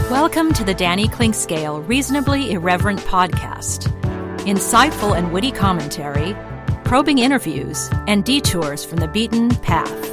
Welcome to the Danny Clinkscale Reasonably Irreverent podcast. Insightful and witty commentary, probing interviews, and detours from the beaten path.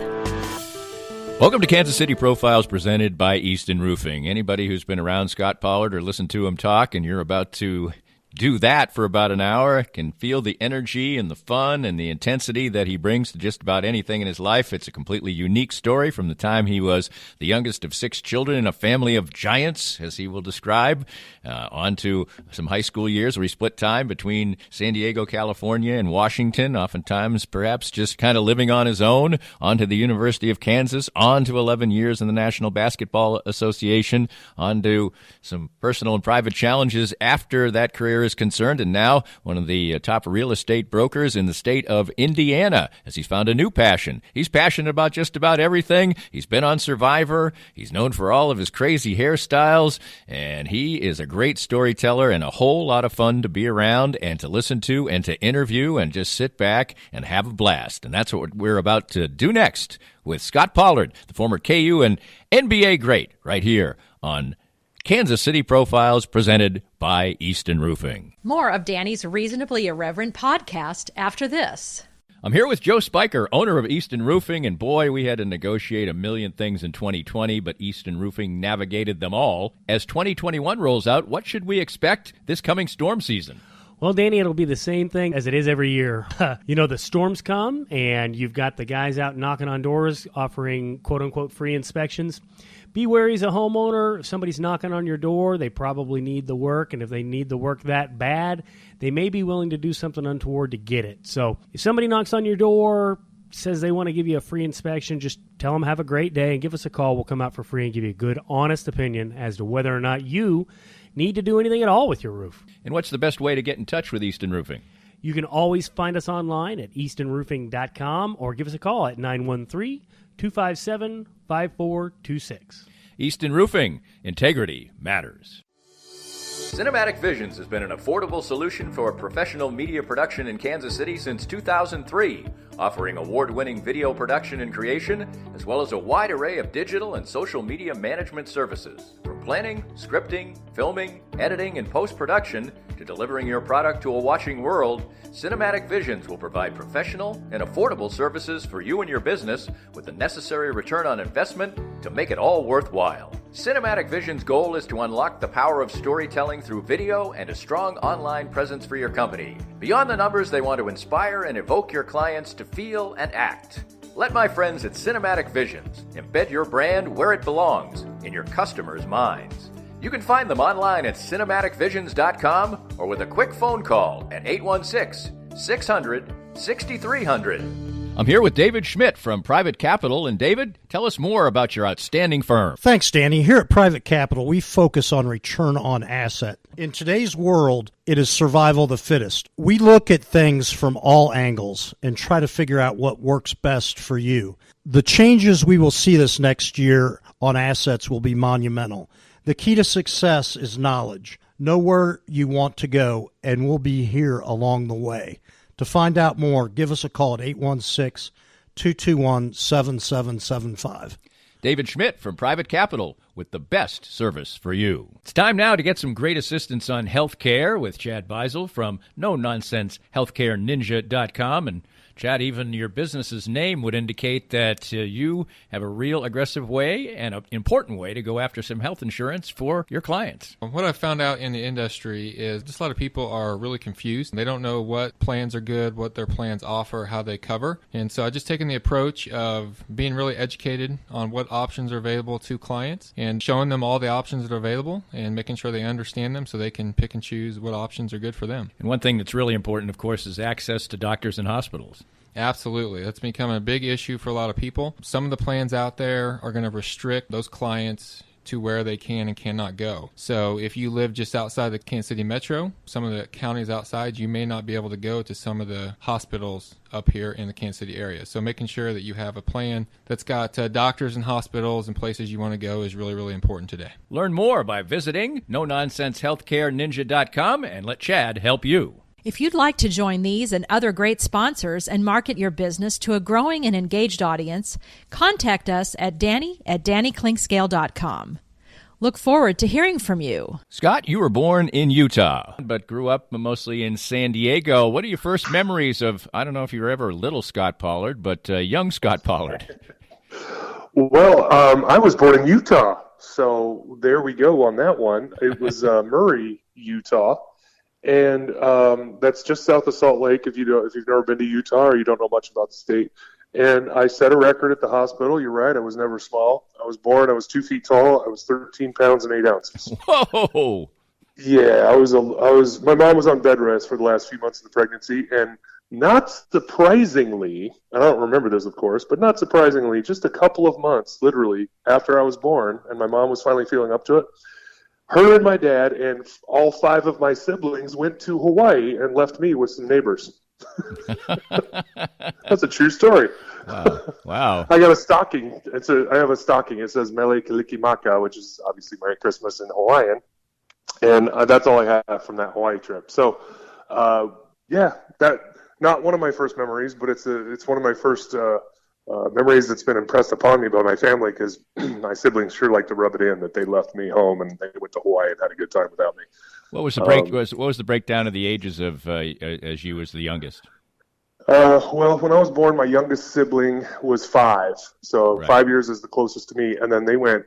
Welcome to Kansas City Profiles presented by Easton Roofing. Anybody who's been around Scott Pollard or listened to him talk and you're about to do that for about an hour can feel the energy and the fun and the intensity that he brings to just about anything in his life. It's a completely unique story from the time he was the youngest of 6 children in a family of giants, as he will describe, on to some high school years where he split time between San Diego, California, and Washington, oftentimes perhaps just kind of living on his own, on to the University of Kansas, on to 11 years in the National Basketball Association, on to some personal and private challenges after that career is concerned, and now one of the top real estate brokers in the state of Indiana, as he's found a new passion. He's passionate about just about everything. He's been on Survivor. He's known for all of his crazy hairstyles, and he is a great storyteller and a whole lot of fun to be around and to listen to and to interview and just sit back and have a blast. And that's what we're about to do next with Scott Pollard, the former KU and NBA great, right here on Kansas City Profiles presented by Easton Roofing. More of Danny's Reasonably Irreverent podcast after this. I'm here with Joe Spiker, owner of Easton Roofing, and boy, we had to negotiate a million things in 2020, but Easton Roofing navigated them all. As 2021 rolls out, what should we expect this coming storm season? Well, Danny, it'll be the same thing as it is every year. You know, the storms come, and you've got the guys out knocking on doors offering quote-unquote free inspections. Be wary as a homeowner. If somebody's knocking on your door, they probably need the work, and if they need the work that bad, they may be willing to do something untoward to get it. So if somebody knocks on your door, says they want to give you a free inspection, just tell them have a great day and give us a call. We'll come out for free and give you a good, honest opinion as to whether or not you need to do anything at all with your roof. And what's the best way to get in touch with Easton Roofing? You can always find us online at eastonroofing.com or give us a call at 913-257-5426. Easton Roofing. Integrity matters. Cinematic Visions has been an affordable solution for professional media production in Kansas City since 2003, offering award-winning video production and creation, as well as a wide array of digital and social media management services. From planning, scripting, filming, editing, and post-production, to delivering your product to a watching world, Cinematic Visions will provide professional and affordable services for you and your business with the necessary return on investment to make it all worthwhile. Cinematic Visions' goal is to unlock the power of storytelling through video and a strong online presence for your company. Beyond the numbers, they want to inspire and evoke your clients to feel and act. Let my friends at Cinematic Visions embed your brand where it belongs, in your customers' minds. You can find them online at cinematicvisions.com or with a quick phone call at 816-600-6300. I'm here with David Schmidt from Private Capital. And David, tell us more about your outstanding firm. Thanks, Danny. Here at Private Capital, we focus on return on asset. In today's world, it is survival of the fittest. We look at things from all angles and try to figure out what works best for you. The changes we will see this next year on assets will be monumental. The key to success is knowledge. Know where you want to go, and we'll be here along the way. To find out more, give us a call at 816-221-7775. David Schmidt from Private Capital with the best service for you. It's time now to get some great assistance on healthcare with Chad Beisel from no-nonsense-healthcareninja.com. And Chad, even your business's name would indicate that you have a real aggressive way and an important way to go after some health insurance for your clients. What I've found out in the industry is just a lot of people are really confused. They don't know what plans are good, what their plans offer, how they cover. And so I've just taken the approach of being really educated on what options are available to clients and showing them all the options that are available and making sure they understand them so they can pick and choose what options are good for them. And one thing that's really important, of course, is access to doctors and hospitals. Absolutely. That's become a big issue for a lot of people. Some of the plans out there are going to restrict those clients to where they can and cannot go. So if you live just outside the Kansas City metro, some of the counties outside, you may not be able to go to some of the hospitals up here in the Kansas City area. So making sure that you have a plan that's got doctors and hospitals and places you want to go is really, really important today. Learn more by visiting no-nonsense-healthcareninja.com and let Chad help you. If you'd like to join these and other great sponsors and market your business to a growing and engaged audience, contact us at danny@dannyclinkscale.com. Look forward to hearing from you. Scott, you were born in Utah, but grew up mostly in San Diego. What are your first memories of, I don't know if you were ever little Scott Pollard, but young Scott Pollard? Well, I was born in Utah, so there we go on that one. It was Murray, Utah. And that's just south of Salt Lake. If you've never been to Utah or you don't know much about the state, and I set a record at the hospital. You're right. I was never small. I was 2 feet tall. I was 13 pounds and 8 ounces. Whoa! Yeah, I was. My mom was on bed rest for the last few months of the pregnancy, and not surprisingly, I don't remember this, of course, but not surprisingly, just a couple of months, literally, after I was born, and my mom was finally feeling up to it. Her and my dad and all 5 of my siblings went to Hawaii and left me with some neighbors. That's a true story. Wow. I got a stocking. I have a stocking. It says Mele Kalikimaka, which is obviously Merry Christmas in Hawaiian. And that's all I have from that Hawaii trip. So, that not one of my first memories, but it's one of my first memories that's been impressed upon me by my family, because my siblings sure like to rub it in that they left me home and they went to Hawaii and had a good time without me. What was the what was the breakdown of the ages of as you was the youngest? Well, when I was born, my youngest sibling was 5, so right. 5 years is the closest to me, and then they were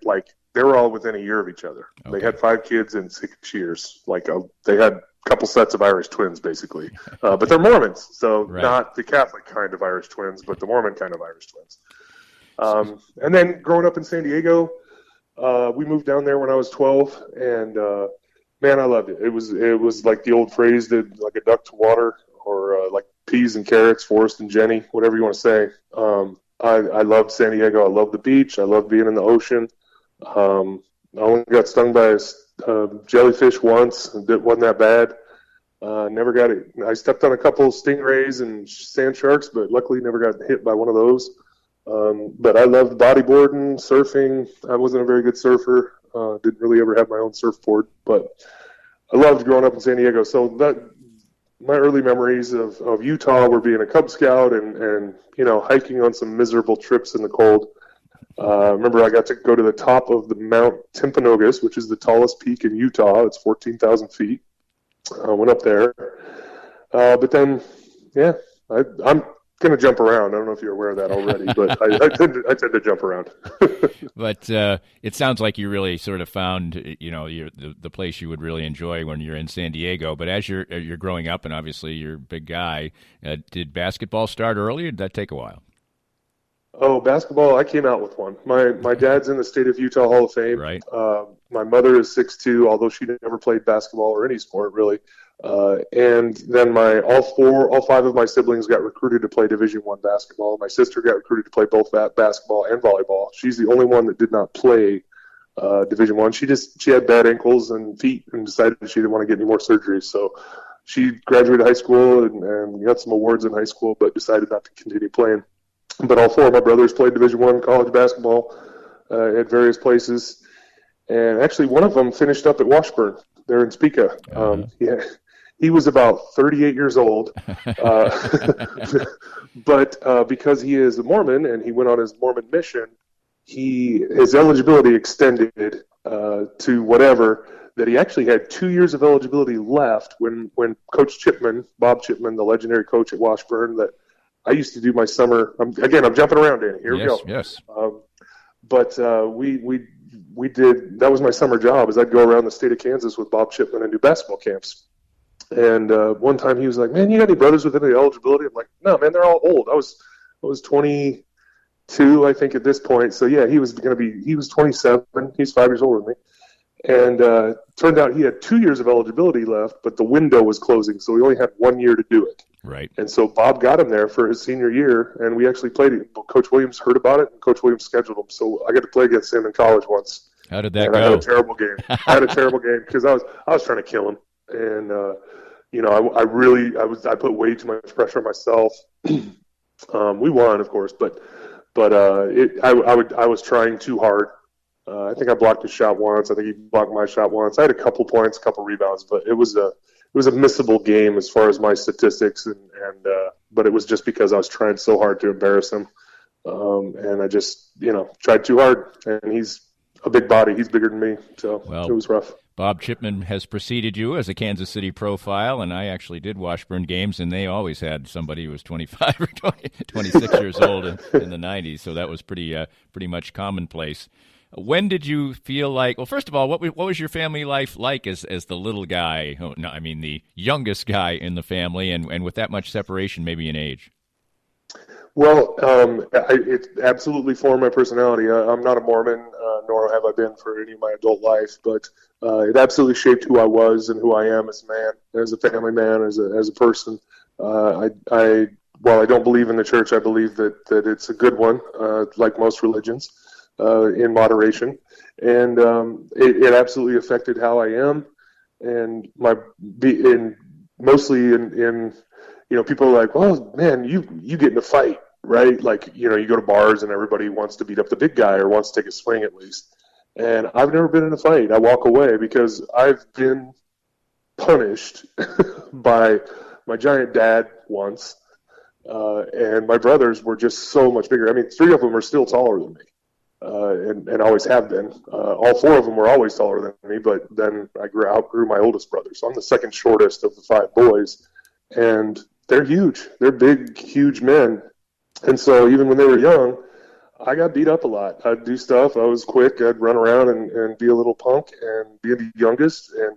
all within a year of each other. Okay. They had 5 kids in 6 years. They had a couple sets of Irish twins, basically. But they're Mormons, so right. Not the Catholic kind of Irish twins, but the Mormon kind of Irish twins. And then growing up in San Diego, we moved down there when I was 12, and man, I loved it. It was like the old phrase, like a duck to water, or like peas and carrots, Forrest and Jenny, whatever you want to say. I loved San Diego. I loved the beach. I loved being in the ocean. I only got stung by a jellyfish once. It wasn't that bad. Never got it. I stepped on a couple of stingrays and sand sharks, but luckily never got hit by one of those. But I loved bodyboarding, surfing. I wasn't a very good surfer. Didn't really ever have my own surfboard, but I loved growing up in San Diego. So my early memories of Utah were being a Cub Scout and hiking on some miserable trips in the cold. Remember, I got to go to the top of the Mount Timpanogos, which is the tallest peak in Utah. It's 14,000 feet. I went up there. But then, yeah, I'm going to jump around. I don't know if you're aware of that already, but I tend to jump around. But it sounds like you really sort of found, the place you would really enjoy when you're in San Diego. But as you're growing up, and obviously you're a big guy, did basketball start early, or did that take a while? Oh, basketball, I came out with one. My dad's in the State of Utah Hall of Fame. Right. My mother is 6'2", although she never played basketball or any sport, really. And then all 5 of my siblings got recruited to play Division I basketball. My sister got recruited to play both basketball and volleyball. She's the only one that did not play Division I. She had bad ankles and feet and decided she didn't want to get any more surgeries. So she graduated high school and got some awards in high school, but decided not to continue playing. But all 4 of my brothers played Division I college basketball at various places. And actually, one of them finished up at Washburn there in Topeka. He was about 38 years old. But because he is a Mormon and he went on his Mormon mission, his eligibility extended to whatever, that he actually had 2 years of eligibility left when Coach Chipman, Bob Chipman, the legendary coach at Washburn, that I used to do my summer. I'm jumping around, Danny. Here we go. Yes. But we did. That was my summer job. Is I'd go around the state of Kansas with Bob Chipman and do basketball camps. And one time he was like, "Man, you got any brothers with any eligibility?" I'm like, "No, man, they're all old." I was 22, I think, at this point. So yeah, he was 27. He's 5 years older than me. And turned out he had 2 years of eligibility left, but the window was closing, so he only had 1 year to do it. Right. And so Bob got him there for his senior year, and we actually played it. Coach Williams heard about it, and Coach Williams scheduled him. So I got to play against him in college once. How did that go? I had a terrible game. because I was trying to kill him, and I put way too much pressure on myself. We won, of course, but I was trying too hard. I think I blocked his shot once. I think he blocked my shot once. I had a couple points, a couple rebounds, but it was was a missable game as far as my statistics, but it was just because I was trying so hard to embarrass him. And I just, tried too hard. And he's a big body. He's bigger than me. So it was rough. Bob Chipman has preceded you as a Kansas City profile, and I actually did Washburn games, and they always had somebody who was 25 or 26 years old in the 90s, so that was pretty much commonplace. When did you feel like, well, first of all, what was your family life like as the little guy, the youngest guy in the family, and with that much separation maybe in age? Well, it absolutely formed my personality. I'm not a Mormon, nor have I been for any of my adult life, but it absolutely shaped who I was and who I am as a man, as a family man, as a person. While I don't believe in the church, I believe that it's a good one, like most religions, in moderation. And it absolutely affected how I am, and mostly in people are like, well, man, you get in a fight, right? Like, you go to bars and everybody wants to beat up the big guy or wants to take a swing at least. And I've never been in a fight. I walk away because I've been punished by my giant dad once. And my brothers were just so much bigger. I mean, 3 of them are still taller than me, and always have been. All 4 of them were always taller than me, but then I outgrew my oldest brother. So I'm the second shortest of the 5 boys. And they're huge. They're big, huge men. And so even when they were young, I got beat up a lot. I'd do stuff. I was quick. I'd run around and be a little punk and be the youngest, and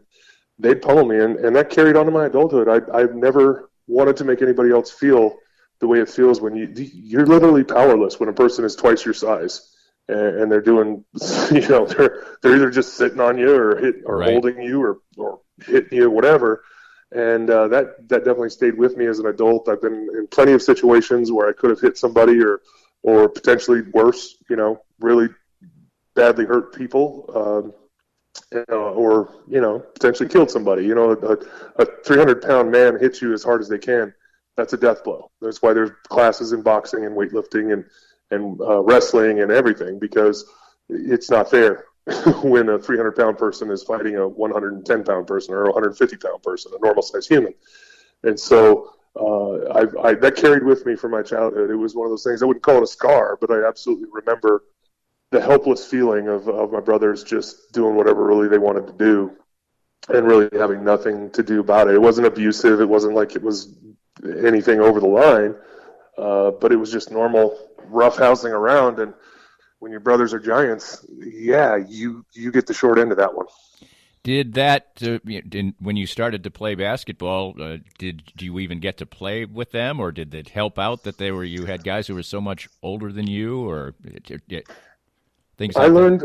they'd pummel me. And that carried on to my adulthood. I've never wanted to make anybody else feel the way it feels when you're literally powerless when a person is twice your size. And they're doing, they're either just sitting on you or right. holding you or hitting you, whatever. And that definitely stayed with me as an adult. I've been in plenty of situations where I could have hit somebody or potentially worse, really badly hurt people, or potentially killed somebody. A 300-pound man hits you as hard as they can. That's a death blow. That's why there's classes in boxing and weightlifting and wrestling and everything, because it's not fair. When a 300-pound person is fighting a 110-pound person or a 150-pound person, a normal-sized human. And so that carried with me from my childhood. It was one of those things, I wouldn't call it a scar, but I absolutely remember the helpless feeling of my brothers just doing whatever really they wanted to do and really having nothing to do about it. It wasn't abusive. It wasn't like it was anything over the line, but it was just normal roughhousing around. And when your brothers are giants, you get the short end of that one. Did that, when you started to play basketball, did you even get to play with them, or did it help out that you had guys who were so much older than you, or things like I learned,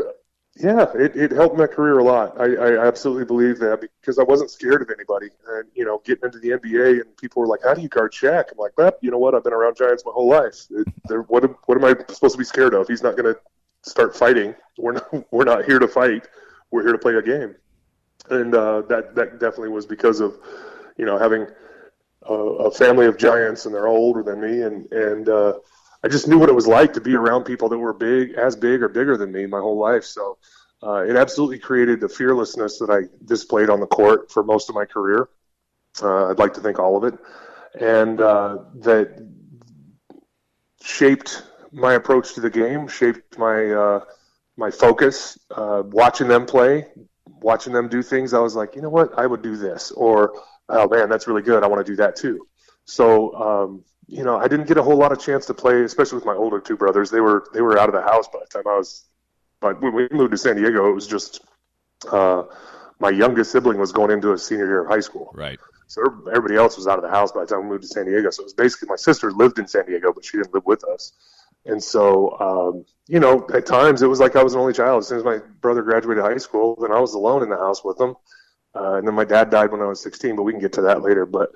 it helped my career a lot. I absolutely believe that, because I wasn't scared of anybody. And, getting into the NBA, and people were like, how do you guard Shaq? I'm like, well, you know what? I've been around giants my whole life. What am I supposed to be scared of? He's not going to start fighting. We're not here to fight. We're here to play a game. And that definitely was because of, having a family of giants, and they're all older than me. And I just knew what it was like to be around people that were big or bigger than me my whole life. So it absolutely created the fearlessness that I displayed on the court for most of my career. I'd like to think all of it. And that shaped my approach to the game, shaped my focus. Watching them play, watching them do things, I was like, you know what, I would do this. Or, oh man, that's really good, I want to do that too. So, I didn't get a whole lot of chance to play, especially with my older 2 brothers. They were out of the house by the time but when we moved to San Diego, it was just my youngest sibling was going into his senior year of high school. Right. So everybody else was out of the house by the time we moved to San Diego. So it was basically, my sister lived in San Diego, but she didn't live with us. And so, at times it was like I was an only child. As soon as my brother graduated high school, then I was alone in the house with him. And then my dad died when I was 16, but we can get to that later. But,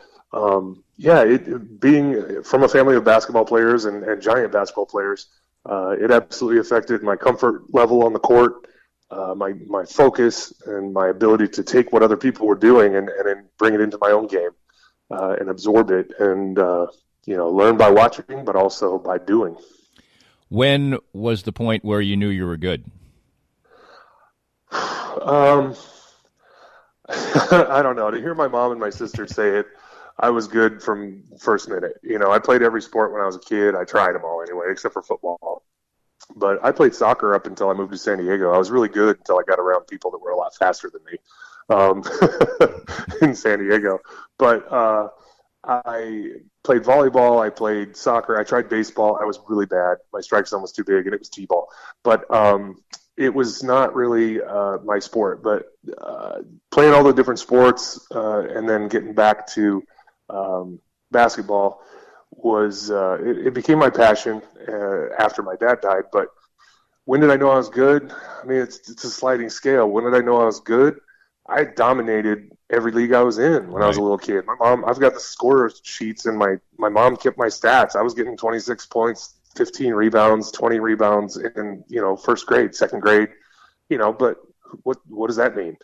being from a family of basketball players and giant basketball players, it absolutely affected my comfort level on the court, my focus, and my ability to take what other people were doing and bring it into my own game, and absorb it and, learn by watching, but also by doing. When was the point where you knew you were good? I don't know. To hear my mom and my sister say it, I was good from first minute. I played every sport when I was a kid. I tried them all anyway, except for football. But I played soccer up until I moved to San Diego. I was really good until I got around people that were a lot faster than me in San Diego. But I played volleyball. I played soccer. I tried baseball. I was really bad. My strike zone was too big, and it was t-ball. But it was not really my sport. But playing all the different sports and then getting back to basketball was it became my passion after my dad died. But when did I know I was good? I mean, it's a sliding scale. When did I know I was good? I dominated every league I was in when I was a little kid. My mom, I've got the score sheets, and my mom kept my stats. I was getting 26 points, 15 rebounds, 20 rebounds in first grade, second grade. But what does that mean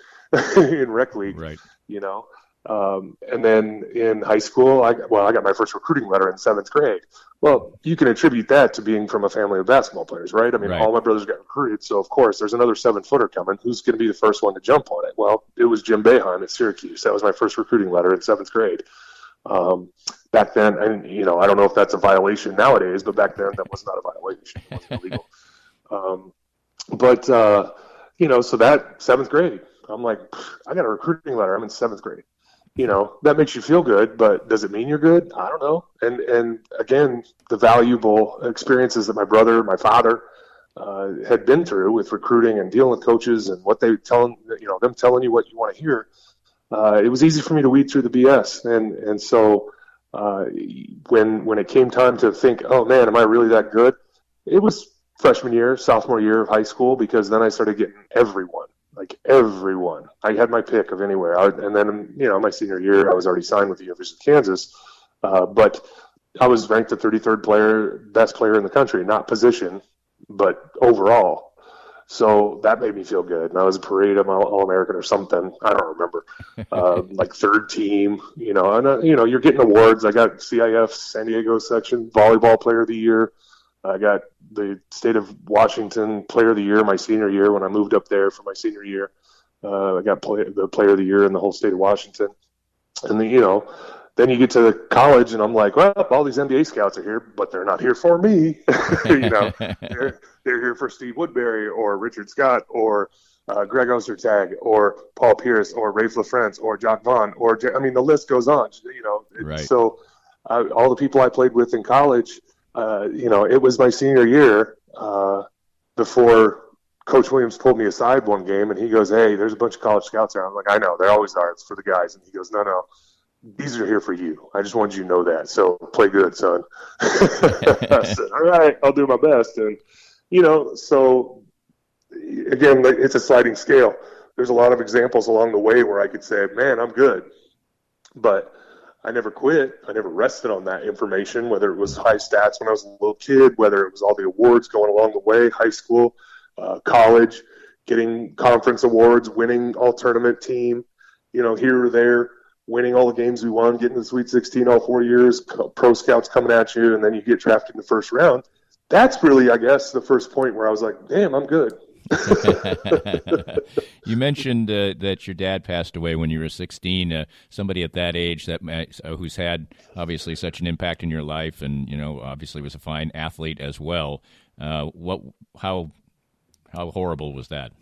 in rec league? Right. And then in high school, I got my first recruiting letter in 7th grade. Well, you can attribute that to being from a family of basketball players, right? I mean, all my brothers got recruited, so of course there's another 7-footer coming. Who's going to be the first one to jump on it? Well, it was Jim Boeheim at Syracuse. That was my first recruiting letter in 7th grade. Back then, and I don't know if that's a violation nowadays, but back then that was not a violation. It wasn't illegal. So that 7th grade, I'm like, I got a recruiting letter. I'm in 7th grade. That makes you feel good, but does it mean you're good? I don't know. And again, the valuable experiences that my brother, my father, had been through with recruiting and dealing with coaches and what they them telling you what you want to hear. It was easy for me to weed through the BS. And so when it came time to think, oh man, am I really that good? It was freshman year, sophomore year of high school, because then I started getting everyone. Like everyone. I had my pick of anywhere. And then, my senior year, I was already signed with the University of Kansas. But I was ranked the 33rd best player in the country, not position, but overall. So that made me feel good. And I was a parade All-American or something. I don't remember. Like 3rd team, and you're getting awards. I got CIF San Diego section, volleyball player of the year. I got the state of Washington player of the year my senior year when I moved up there for my senior year. I got the player of the year in the whole state of Washington. And then you get to college and I'm like, well, all these NBA scouts are here, but they're not here for me. They're here for Steve Woodbury or Richard Scott or Greg Ostertag or Paul Pierce or Rafe LaFrance or Jock Vaughn the list goes on. Right. So all the people I played with in college, it was my senior year before Coach Williams pulled me aside one game and he goes, hey, there's a bunch of college scouts around. I'm like, I know, they always are. It's for the guys. And he goes, no, these are here for you. I just wanted you to know that. So play good, son. I said, all right, I'll do my best. And, so again, it's a sliding scale. There's a lot of examples along the way where I could say, man, I'm good. But I never quit. I never rested on that information, whether it was high stats when I was a little kid, whether it was all the awards going along the way, high school, college, getting conference awards, winning all tournament team, here or there, winning all the games we won, getting to the Sweet 16 all 4 years, pro scouts coming at you, and then you get drafted in the first round. That's really, I guess, the first point where I was like, damn, I'm good. You mentioned that your dad passed away when you were 16. Somebody at that age who's had obviously such an impact in your life, and obviously was a fine athlete as well. How horrible was that?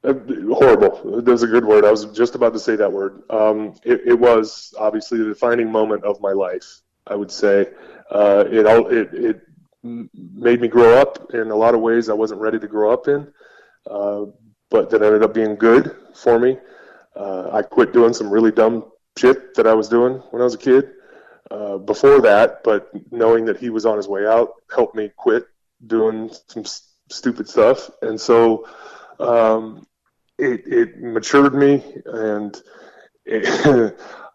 Horrible. That's a good word. I was just about to say that word. It was obviously the defining moment of my life. I would say it made me grow up in a lot of ways I wasn't ready to grow up in, but that ended up being good for me. I quit doing some really dumb shit that I was doing when I was a kid before that, but knowing that he was on his way out helped me quit doing some stupid stuff. And so it matured me, and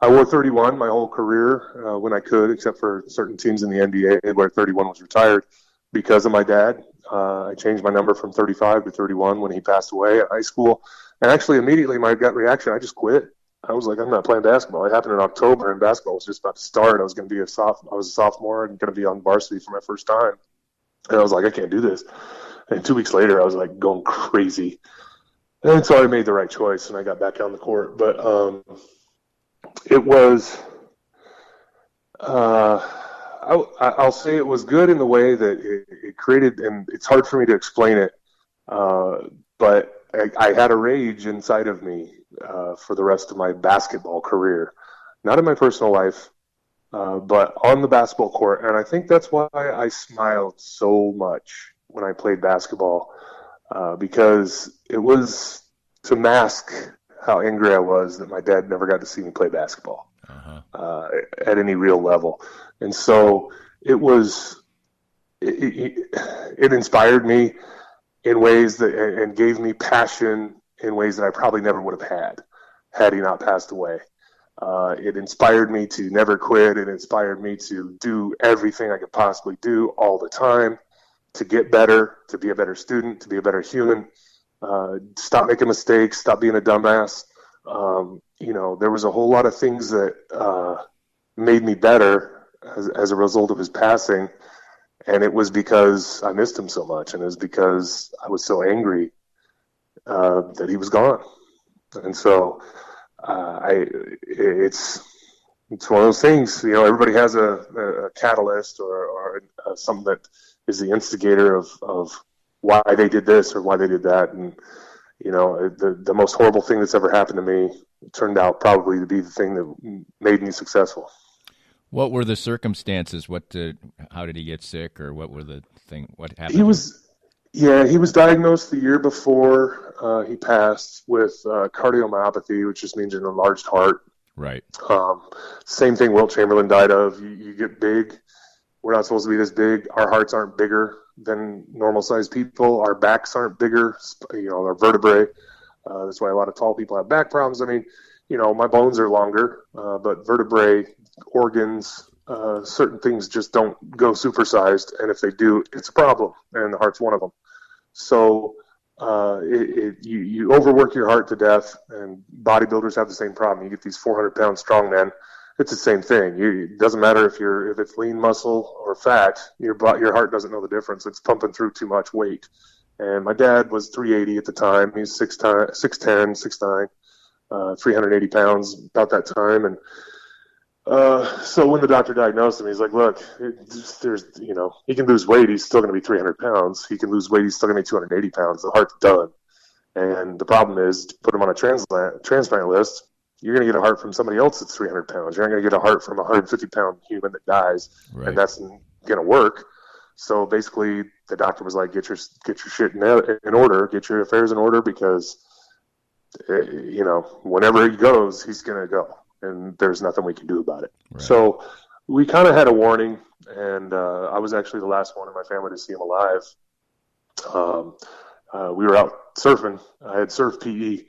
I wore 31 my whole career when I could, except for certain teams in the NBA where 31 was retired because of my dad. I changed my number from 35 to 31 when he passed away at high school. And actually, immediately, my gut reaction, I just quit. I was like, I'm not playing basketball. It happened in October, and basketball was just about to start. I was going to be I was a sophomore and going to be on varsity for my first time. And I was like, I can't do this. And 2 weeks later, I was like going crazy. And so I made the right choice, and I got back on the court. But it was, I'll say it was good in the way that it created, and it's hard for me to explain it, but I had a rage inside of me for the rest of my basketball career. Not in my personal life, but on the basketball court. And I think that's why I smiled so much when I played basketball, because it was to mask how angry I was that my dad never got to see me play basketball at any real level. And so it inspired me in ways that, and gave me passion in ways that I probably never would have had he not passed away. It inspired me to never quit. It inspired me to do everything I could possibly do all the time, to get better, to be a better student, to be a better human, stop making mistakes, stop being a dumbass. There was a whole lot of things that made me better as a result of his passing. And it was because I missed him so much, and it was because I was so angry that he was gone. And so it's one of those things. Everybody has a catalyst or something that is the instigator of why they did this or why they did that. And the most horrible thing that's ever happened to me turned out probably to be the thing that made me successful. What were the circumstances? How did he get sick, or what were the thing? What happened? He was diagnosed the year before he passed with cardiomyopathy, which just means an enlarged heart. Right. Same thing Wilt Chamberlain died of. You get big. We're not supposed to be this big. Our hearts aren't bigger than normal-sized people. Our backs aren't bigger. Our vertebrae. That's why a lot of tall people have back problems. I mean, my bones are longer, but vertebrae, organs, certain things just don't go supersized, and if they do, it's a problem, and the heart's one of them. So you overwork your heart to death, and bodybuilders have the same problem. You get these 400-pound strongmen. It's the same thing. It doesn't matter if it's lean muscle or fat. Your heart doesn't know the difference. It's pumping through too much weight. And my dad was 380 at the time. He was 6'10", 6'9", 380 pounds about that time. And so when the doctor diagnosed him, he's like, look, he can lose weight. He's still going to be 300 pounds. He can lose weight. He's still going to be 280 pounds. The heart's done. And the problem is, to put him on a transplant list, you're going to get a heart from somebody else that's 300 pounds. You're not going to get a heart from a 150-pound human that dies, right. And that's going to work. So basically, the doctor was like, get your shit in order, get your affairs in order, because, whenever he goes, he's going to go. And there's nothing we can do about it. Right. So we kind of had a warning, and I was actually the last one in my family to see him alive. We were out surfing. I had surf PE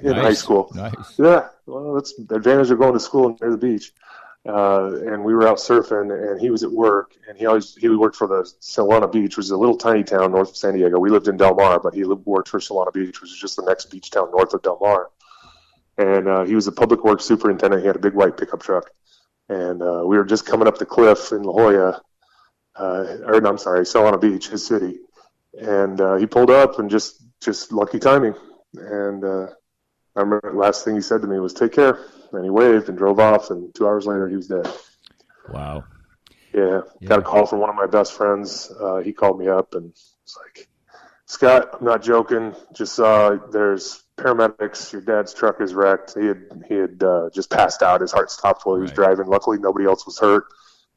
in high school. Nice. Yeah, well, that's the advantage of going to school near the beach. And we were out surfing, and he was at work, and he worked for the Solana Beach, which is a little tiny town north of San Diego. We lived in Del Mar, but he worked for Solana Beach, which is just the next beach town north of Del Mar. And he was a public works superintendent. He had a big white pickup truck. And we were just coming up the cliff in La Jolla, Solana Beach, his city. And he pulled up, and just lucky timing. And I remember the last thing he said to me was, take care. And he waved and drove off, and 2 hours later, he was dead. Wow. Yeah. Got a call from one of my best friends. He called me up and was like, Scott, I'm not joking. Just there's paramedics. Your dad's truck is wrecked. He had just passed out. His heart stopped while he was driving. Luckily, nobody else was hurt.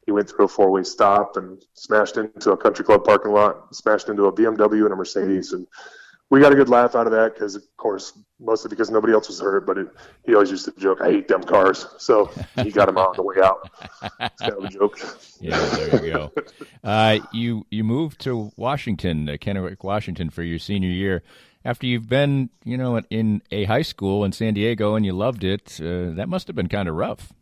He went through a four-way stop and smashed into a country club parking lot, smashed into a BMW and a Mercedes. And we got a good laugh out of that because, of course, mostly because nobody else was hurt. But he always used to joke, I hate them cars. So he got him out on the way out. It's kind of a joke. Yeah, there you go. You moved to Washington, Kennewick, Washington, for your senior year. After you've been, in a high school in San Diego and you loved it, that must have been kind of rough.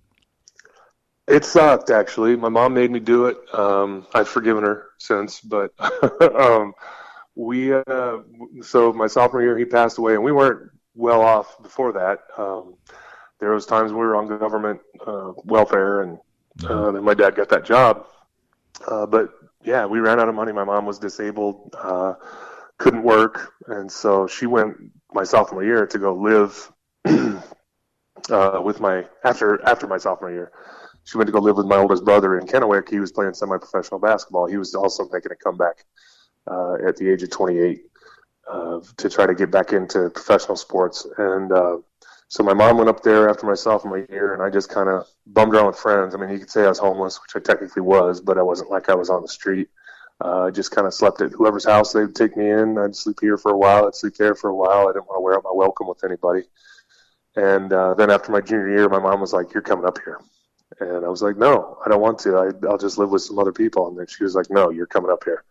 It sucked, actually. My mom made me do it. I've forgiven her since, but so my sophomore year, he passed away, and we weren't well off before that. There was times we were on government welfare, and then my dad got that job. But yeah, we ran out of money. My mom was disabled, couldn't work, and so she went my sophomore year to go live with after my sophomore year. She went to go live with my oldest brother in Kennewick. He was playing semi-professional basketball. He was also making a comeback at the age of 28 to try to get back into professional sports. And so my mom went up there after my sophomore year, and I just kind of bummed around with friends. I mean, you could say I was homeless, which I technically was, but I wasn't like I was on the street. I just kind of slept at whoever's house they would take me in. I'd sleep here for a while. I'd sleep there for a while. I didn't want to wear out my welcome with anybody. And then after my junior year, my mom was like, "You're coming up here." And I was like, "No, I don't want to. I'll just live with some other people." And then she was like, "No, you're coming up here."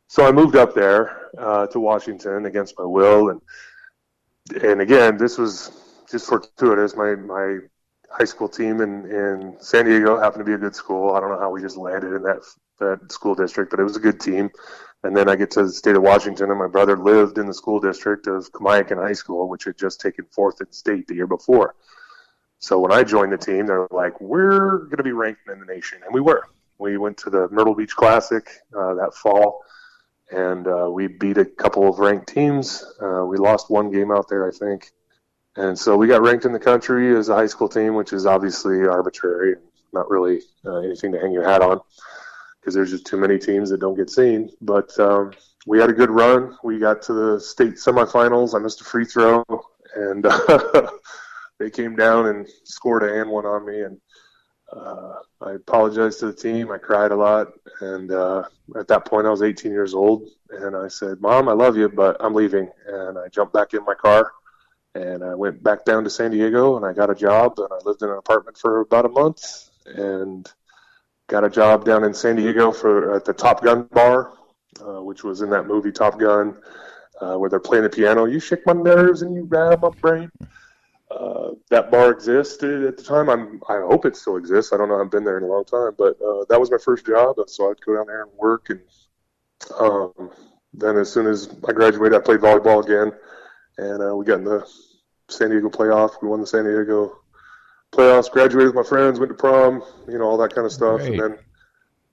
So I moved up there to Washington against my will. And again, this was just fortuitous. My high school team in San Diego happened to be a good school. I don't know how we just landed in that school district, but it was a good team. And then I get to the state of Washington, and my brother lived in the school district of Kamiakin High School, which had just taken 4th in state the year before. So when I joined the team, they were like, "We're going to be ranked in the nation." And we were. We went to the Myrtle Beach Classic that fall, and we beat a couple of ranked teams. We lost one game out there, I think. And so we got ranked in the country as a high school team, which is obviously arbitrary, not really anything to hang your hat on, because there's just too many teams that don't get seen. But we had a good run. We got to the state semifinals. I missed a free throw, and they came down and scored an and one on me. And I apologized to the team. I cried a lot. And at that point, I was 18 years old. And I said, "Mom, I love you, but I'm leaving." And I jumped back in my car. And I went back down to San Diego, and I got a job. And I lived in an apartment for about a month. And got a job down in San Diego at the Top Gun bar, which was in that movie Top Gun, where they're playing the piano. "You shake my nerves and you rattle my brain." That bar existed at the time. I hope it still exists. I don't know. I've been there in a long time, but that was my first job. So I'd go down there and work. And then as soon as I graduated, I played volleyball again, and we got in the San Diego playoff. We won the San Diego playoffs, graduated with my friends, went to prom, all that kind of stuff. Great. And then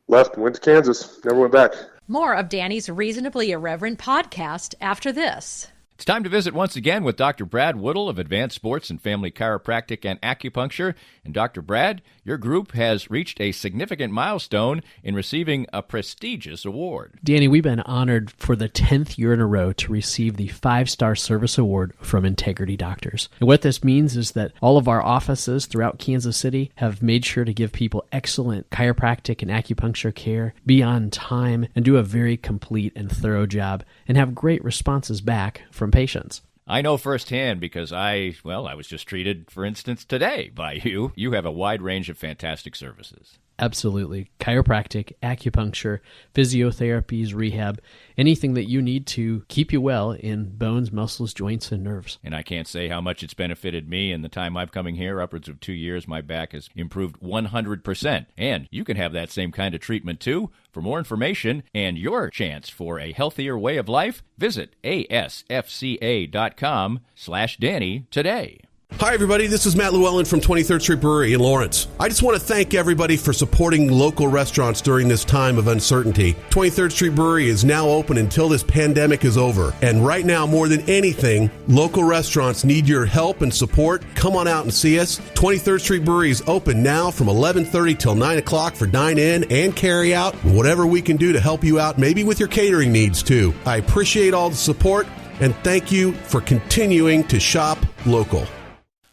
left and went to Kansas. Never went back. More of Danny's Reasonably Irreverent podcast after this. It's time to visit once again with Dr. Brad Woodle of Advanced Sports and Family Chiropractic and Acupuncture. And Dr. Brad, your group has reached a significant milestone in receiving a prestigious award. Danny, we've been honored for the 10th year in a row to receive the 5-Star Service Award from Integrity Doctors. And what this means is that all of our offices throughout Kansas City have made sure to give people excellent chiropractic and acupuncture care, be on time, and do a very complete and thorough job, and have great responses back from patients. I know firsthand because I was just treated, for instance, today by you. You have a wide range of fantastic services. Absolutely. Chiropractic, acupuncture, physiotherapies, rehab, anything that you need to keep you well in bones, muscles, joints, and nerves. And I can't say how much it's benefited me in the time I've coming here. Upwards of 2 years, my back has improved 100%. And you can have that same kind of treatment too. For more information and your chance for a healthier way of life, visit asfca.com/Danny today. Hi, everybody. This is Matt Llewellyn from 23rd Street Brewery in Lawrence. I just want to thank everybody for supporting local restaurants during this time of uncertainty. 23rd Street Brewery is now open until this pandemic is over. And right now, more than anything, local restaurants need your help and support. Come on out and see us. 23rd Street Brewery is open now from 11:30 till 9 o'clock for dine-in and carry-out. Whatever we can do to help you out, maybe with your catering needs, too. I appreciate all the support, and thank you for continuing to shop local.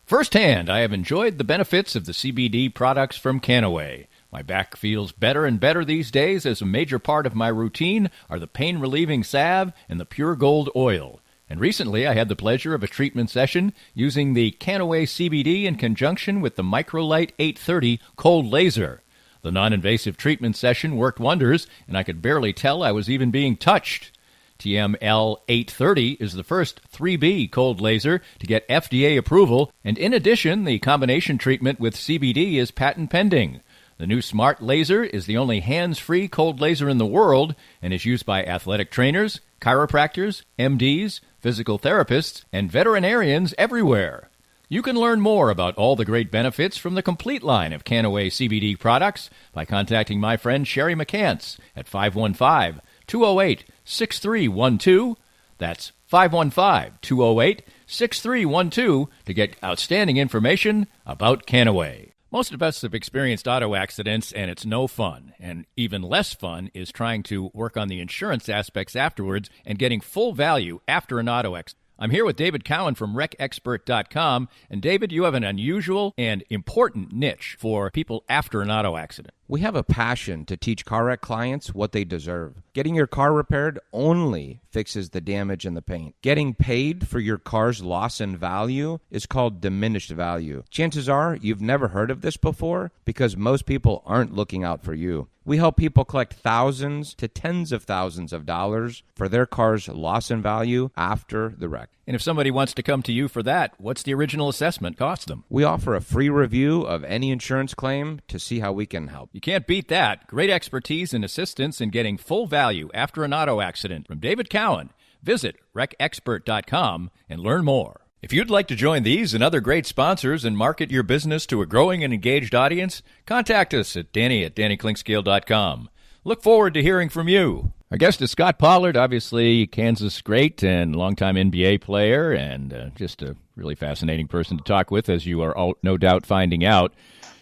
Firsthand, I have enjoyed the benefits of the CBD products from Canaway. My back feels better and better these days as a major part of my routine are the pain-relieving salve and the pure gold oil. And recently I had the pleasure of a treatment session using the Canaway CBD in conjunction with the Microlight 830 cold laser. The non-invasive treatment session worked wonders, and I could barely tell I was even being touched. TML 830 is the first 3B cold laser to get FDA approval, and in addition, the combination treatment with CBD is patent pending. The new smart laser is the only hands-free cold laser in the world and is used by athletic trainers, chiropractors, MDs, physical therapists, and veterinarians everywhere. You can learn more about all the great benefits from the complete line of Canaway CBD products by contacting my friend Sherry McCants at 515-208-6312. That's 515-208-6312 to get outstanding information about Canaway. Most of us have experienced auto accidents, and it's no fun. And even less fun is trying to work on the insurance aspects afterwards and getting full value after an auto accident. I'm here with David Cowan from RecExpert.com. And David, you have an unusual and important niche for people after an auto accident. We have a passion to teach car wreck clients what they deserve. Getting your car repaired only fixes the damage and the paint. Getting paid for your car's loss in value is called diminished value. Chances are you've never heard of this before because most people aren't looking out for you. We help people collect thousands to tens of thousands of dollars for their car's loss in value after the wreck. And if somebody wants to come to you for that, what's the original assessment cost them? We offer a free review of any insurance claim to see how we can help. You can't beat that. Great expertise and assistance in getting full value after an auto accident from David Cowan. Visit RecExpert.com and learn more. If you'd like to join these and other great sponsors and market your business to a growing and engaged audience, contact us at Danny@DannyKlinkscale.com. Look forward to hearing from you. Our guest is Scott Pollard, obviously Kansas great and longtime NBA player, and just a really fascinating person to talk with, as you are all, no doubt finding out.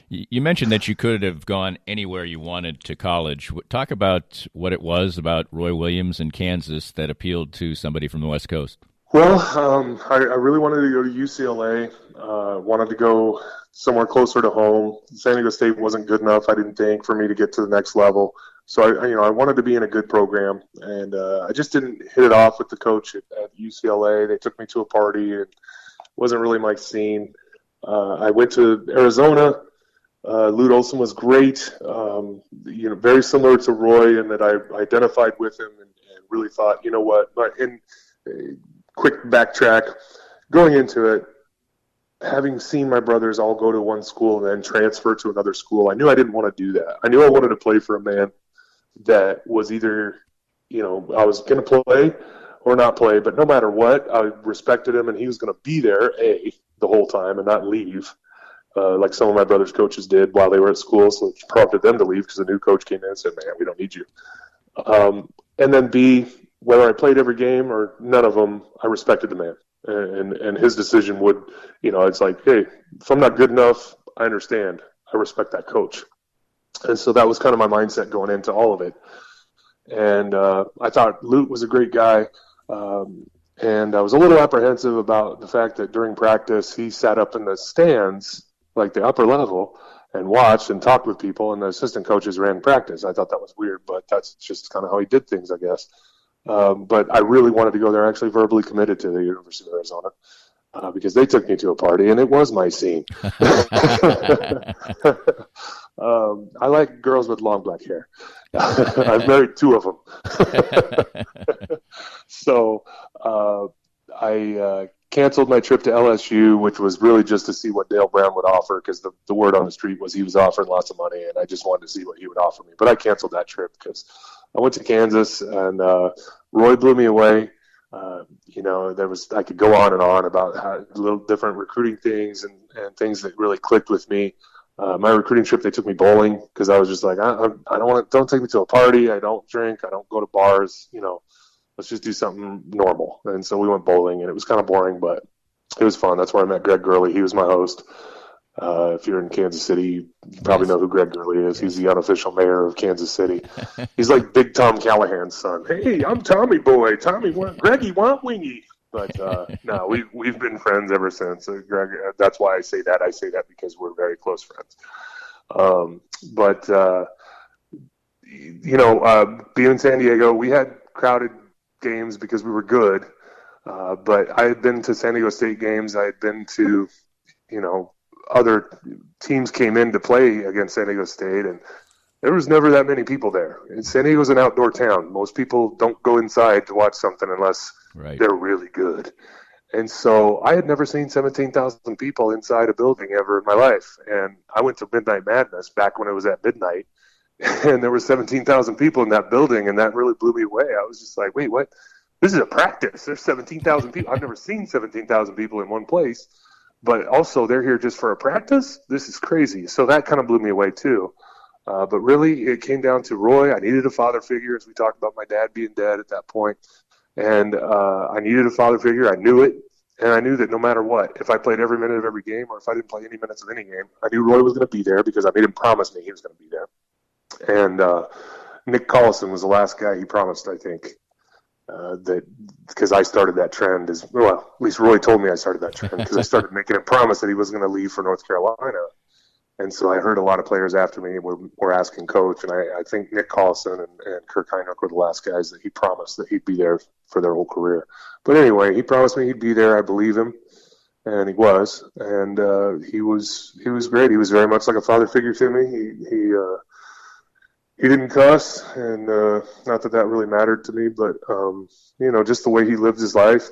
You mentioned that you could have gone anywhere you wanted to college. Talk about what it was about Roy Williams and Kansas that appealed to somebody from the West Coast. Well, I really wanted to go to UCLA, wanted to go somewhere closer to home. San Diego State wasn't good enough, I didn't think, for me to get to the next level. So I wanted to be in a good program, and I just didn't hit it off with the coach at UCLA. They took me to a party, and it wasn't really my scene. I went to Arizona. Lute Olson was great, very similar to Roy in that I identified with him and really thought, you know what, quick backtrack, going into it, having seen my brothers all go to one school and then transfer to another school, I knew I didn't want to do that. I knew I wanted to play for a man that was either, I was going to play or not play, but no matter what, I respected him and he was going to be there, the whole time and not leave. Like some of my brother's coaches did while they were at school, so it prompted them to leave because the new coach came in and said, man, we don't need you. And then B, whether I played every game or none of them, I respected the man. And his decision would, it's like, hey, if I'm not good enough, I understand. I respect that coach. And so that was kind of my mindset going into all of it. And I thought Lute was a great guy. And I was a little apprehensive about the fact that during practice, he sat up in the stands, like the upper level, and watched and talked with people, and the assistant coaches ran practice. I thought that was weird, but that's just kind of how he did things, I guess. But I really wanted to go there. I actually verbally committed to the University of Arizona because they took me to a party, and it was my scene. I like girls with long black hair. I've married 2 of them. So I canceled my trip to LSU, which was really just to see what Dale Brown would offer because the word on the street was he was offering lots of money, and I just wanted to see what he would offer me. But I canceled that trip because I went to Kansas, and Roy blew me away. I could go on and on about how little different recruiting things and things that really clicked with me. My recruiting trip, they took me bowling because I was just like, don't take me to a party. I don't drink. I don't go to bars. Let's just do something normal. And so we went bowling, and it was kind of boring, but it was fun. That's where I met Greg Gurley. He was my host. If you're in Kansas City, you probably know who Greg Gurley is. He's the unofficial mayor of Kansas City. He's like Big Tom Callahan's son. Hey, I'm Tommy boy. Greggy want wingy. But no, we've been friends ever since. Greg, that's why I say that. I say that because we're very close friends. Being in San Diego, we had crowded games because we were good. But I had been to San Diego State games. I had been to, other teams came in to play against San Diego State, and there was never that many people there. And San Diego's an outdoor town. Most people don't go inside to watch something unless they're really good. And so I had never seen 17,000 people inside a building ever in my life. And I went to Midnight Madness back when it was at midnight, and there were 17,000 people in that building, and that really blew me away. I was just like, wait, what? This is a practice. There's 17,000 people. I've never seen 17,000 people in one place. But also, they're here just for a practice? This is crazy. So that kind of blew me away, too. But really, it came down to Roy. I needed a father figure, as we talked about my dad being dead at that point. And I needed a father figure. I knew it. And I knew that no matter what, if I played every minute of every game or if I didn't play any minutes of any game, I knew Roy was going to be there because I made him promise me he was going to be there. And Nick Collison was the last guy he promised, I think, that because I started that trend. At least Roy told me I started that trend because I started making him promise that he wasn't going to leave for North Carolina. And so I heard a lot of players after me were asking Coach, and I think Nick Collison and Kirk Heinrich were the last guys that he promised that he'd be there for their whole career. But anyway, he promised me he'd be there. I believe him, and he was. And he was great. He was very much like a father figure to me. He didn't cuss, and not that really mattered to me, but just the way he lived his life,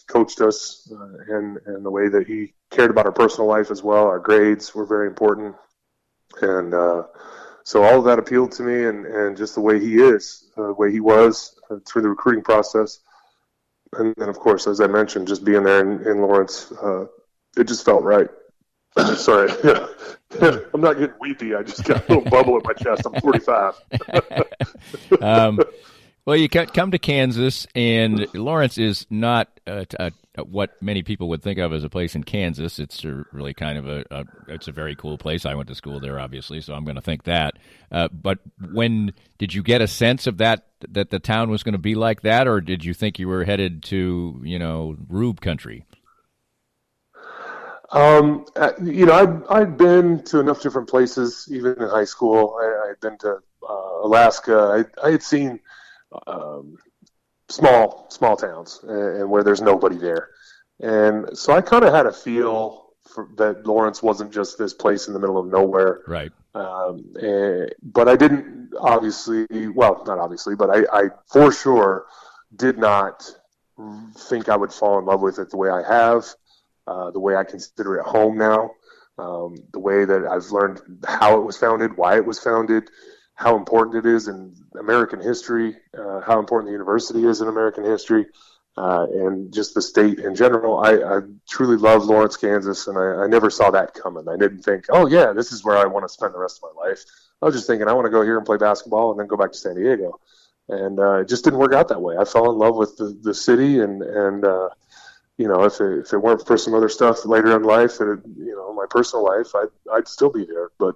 coached us, and the way that he cared about our personal life as well. Our grades were very important, and so all of that appealed to me, and just the way he is, the way he was through the recruiting process, and then of course, as I mentioned, just being there in Lawrence, it just felt right. Sorry. I'm not getting weepy. I just got a little bubble in my chest. I'm 45. Well, you come to Kansas, and Lawrence is not what many people would think of as a place in Kansas. It's really kind of it's a very cool place. I went to school there, obviously, so I'm going to think that. But when did you get a sense of that the town was going to be like that, or did you think you were headed to, Rube country? I'd been to enough different places, even in high school. I had been to Alaska. I had seen small towns and where there's nobody there. And so I kind of had a feel that Lawrence wasn't just this place in the middle of nowhere. Right. But I didn't not obviously, but I for sure did not think I would fall in love with it the way I have. The way I consider it home now, the way that I've learned how it was founded, why it was founded, how important it is in American history, how important the university is in American history, and just the state in general. I truly love Lawrence, Kansas, and I never saw that coming. I didn't think, oh, yeah, this is where I want to spend the rest of my life. I was just thinking I want to go here and play basketball and then go back to San Diego. And it just didn't work out that way. I fell in love with the city and if it weren't for some other stuff later in life, my personal life, I'd still be there. But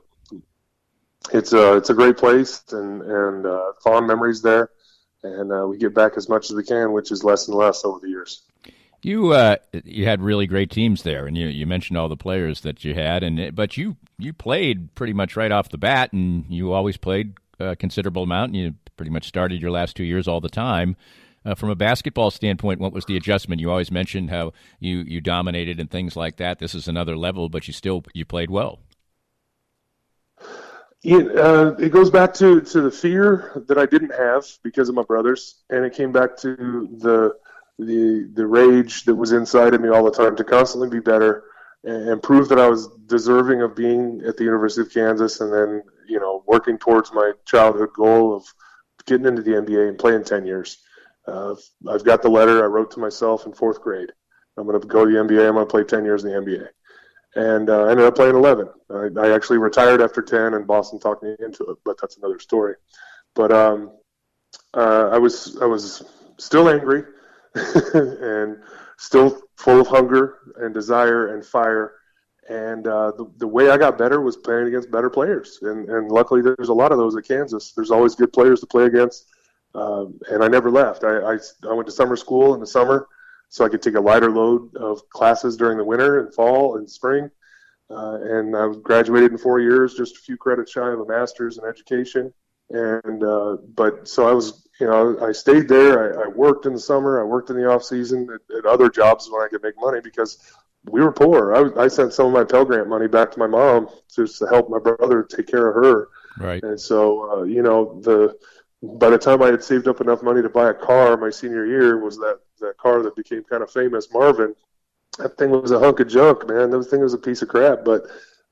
it's a great place and fond memories there, and we get back as much as we can, which is less and less over the years. You had really great teams there, and you mentioned all the players that you had, but you played pretty much right off the bat, and you always played a considerable amount, and you pretty much started your last 2 years all the time. From a basketball standpoint, what was the adjustment? You always mentioned how you dominated and things like that. This is another level, but you played well. It goes back to the fear that I didn't have because of my brothers, and it came back to the rage that was inside of me all the time to constantly be better and prove that I was deserving of being at the University of Kansas, and then working towards my childhood goal of getting into the NBA and playing 10 years. I've got the letter I wrote to myself in 4th grade. I'm going to go to the NBA. I'm going to play 10 years in the NBA. And I ended up playing 11. I actually retired after 10, and Boston talked me into it, but that's another story. But I was still angry and still full of hunger and desire and fire. And the way I got better was playing against better players. And luckily there's a lot of those at Kansas. There's always good players to play against. And I never left. I went to summer school in the summer so I could take a lighter load of classes during the winter and fall and spring. And I graduated in 4 years, just a few credits shy of a master's in education. And but so I was, I stayed there. I worked in the summer. I worked in the off season at other jobs when I could make money because we were poor. I sent some of my Pell Grant money back to my mom just to help my brother take care of her. Right. And so, by the time I had saved up enough money to buy a car my senior year was that car that became kind of famous, Marvin. That thing was a hunk of junk, man. That thing was a piece of crap, but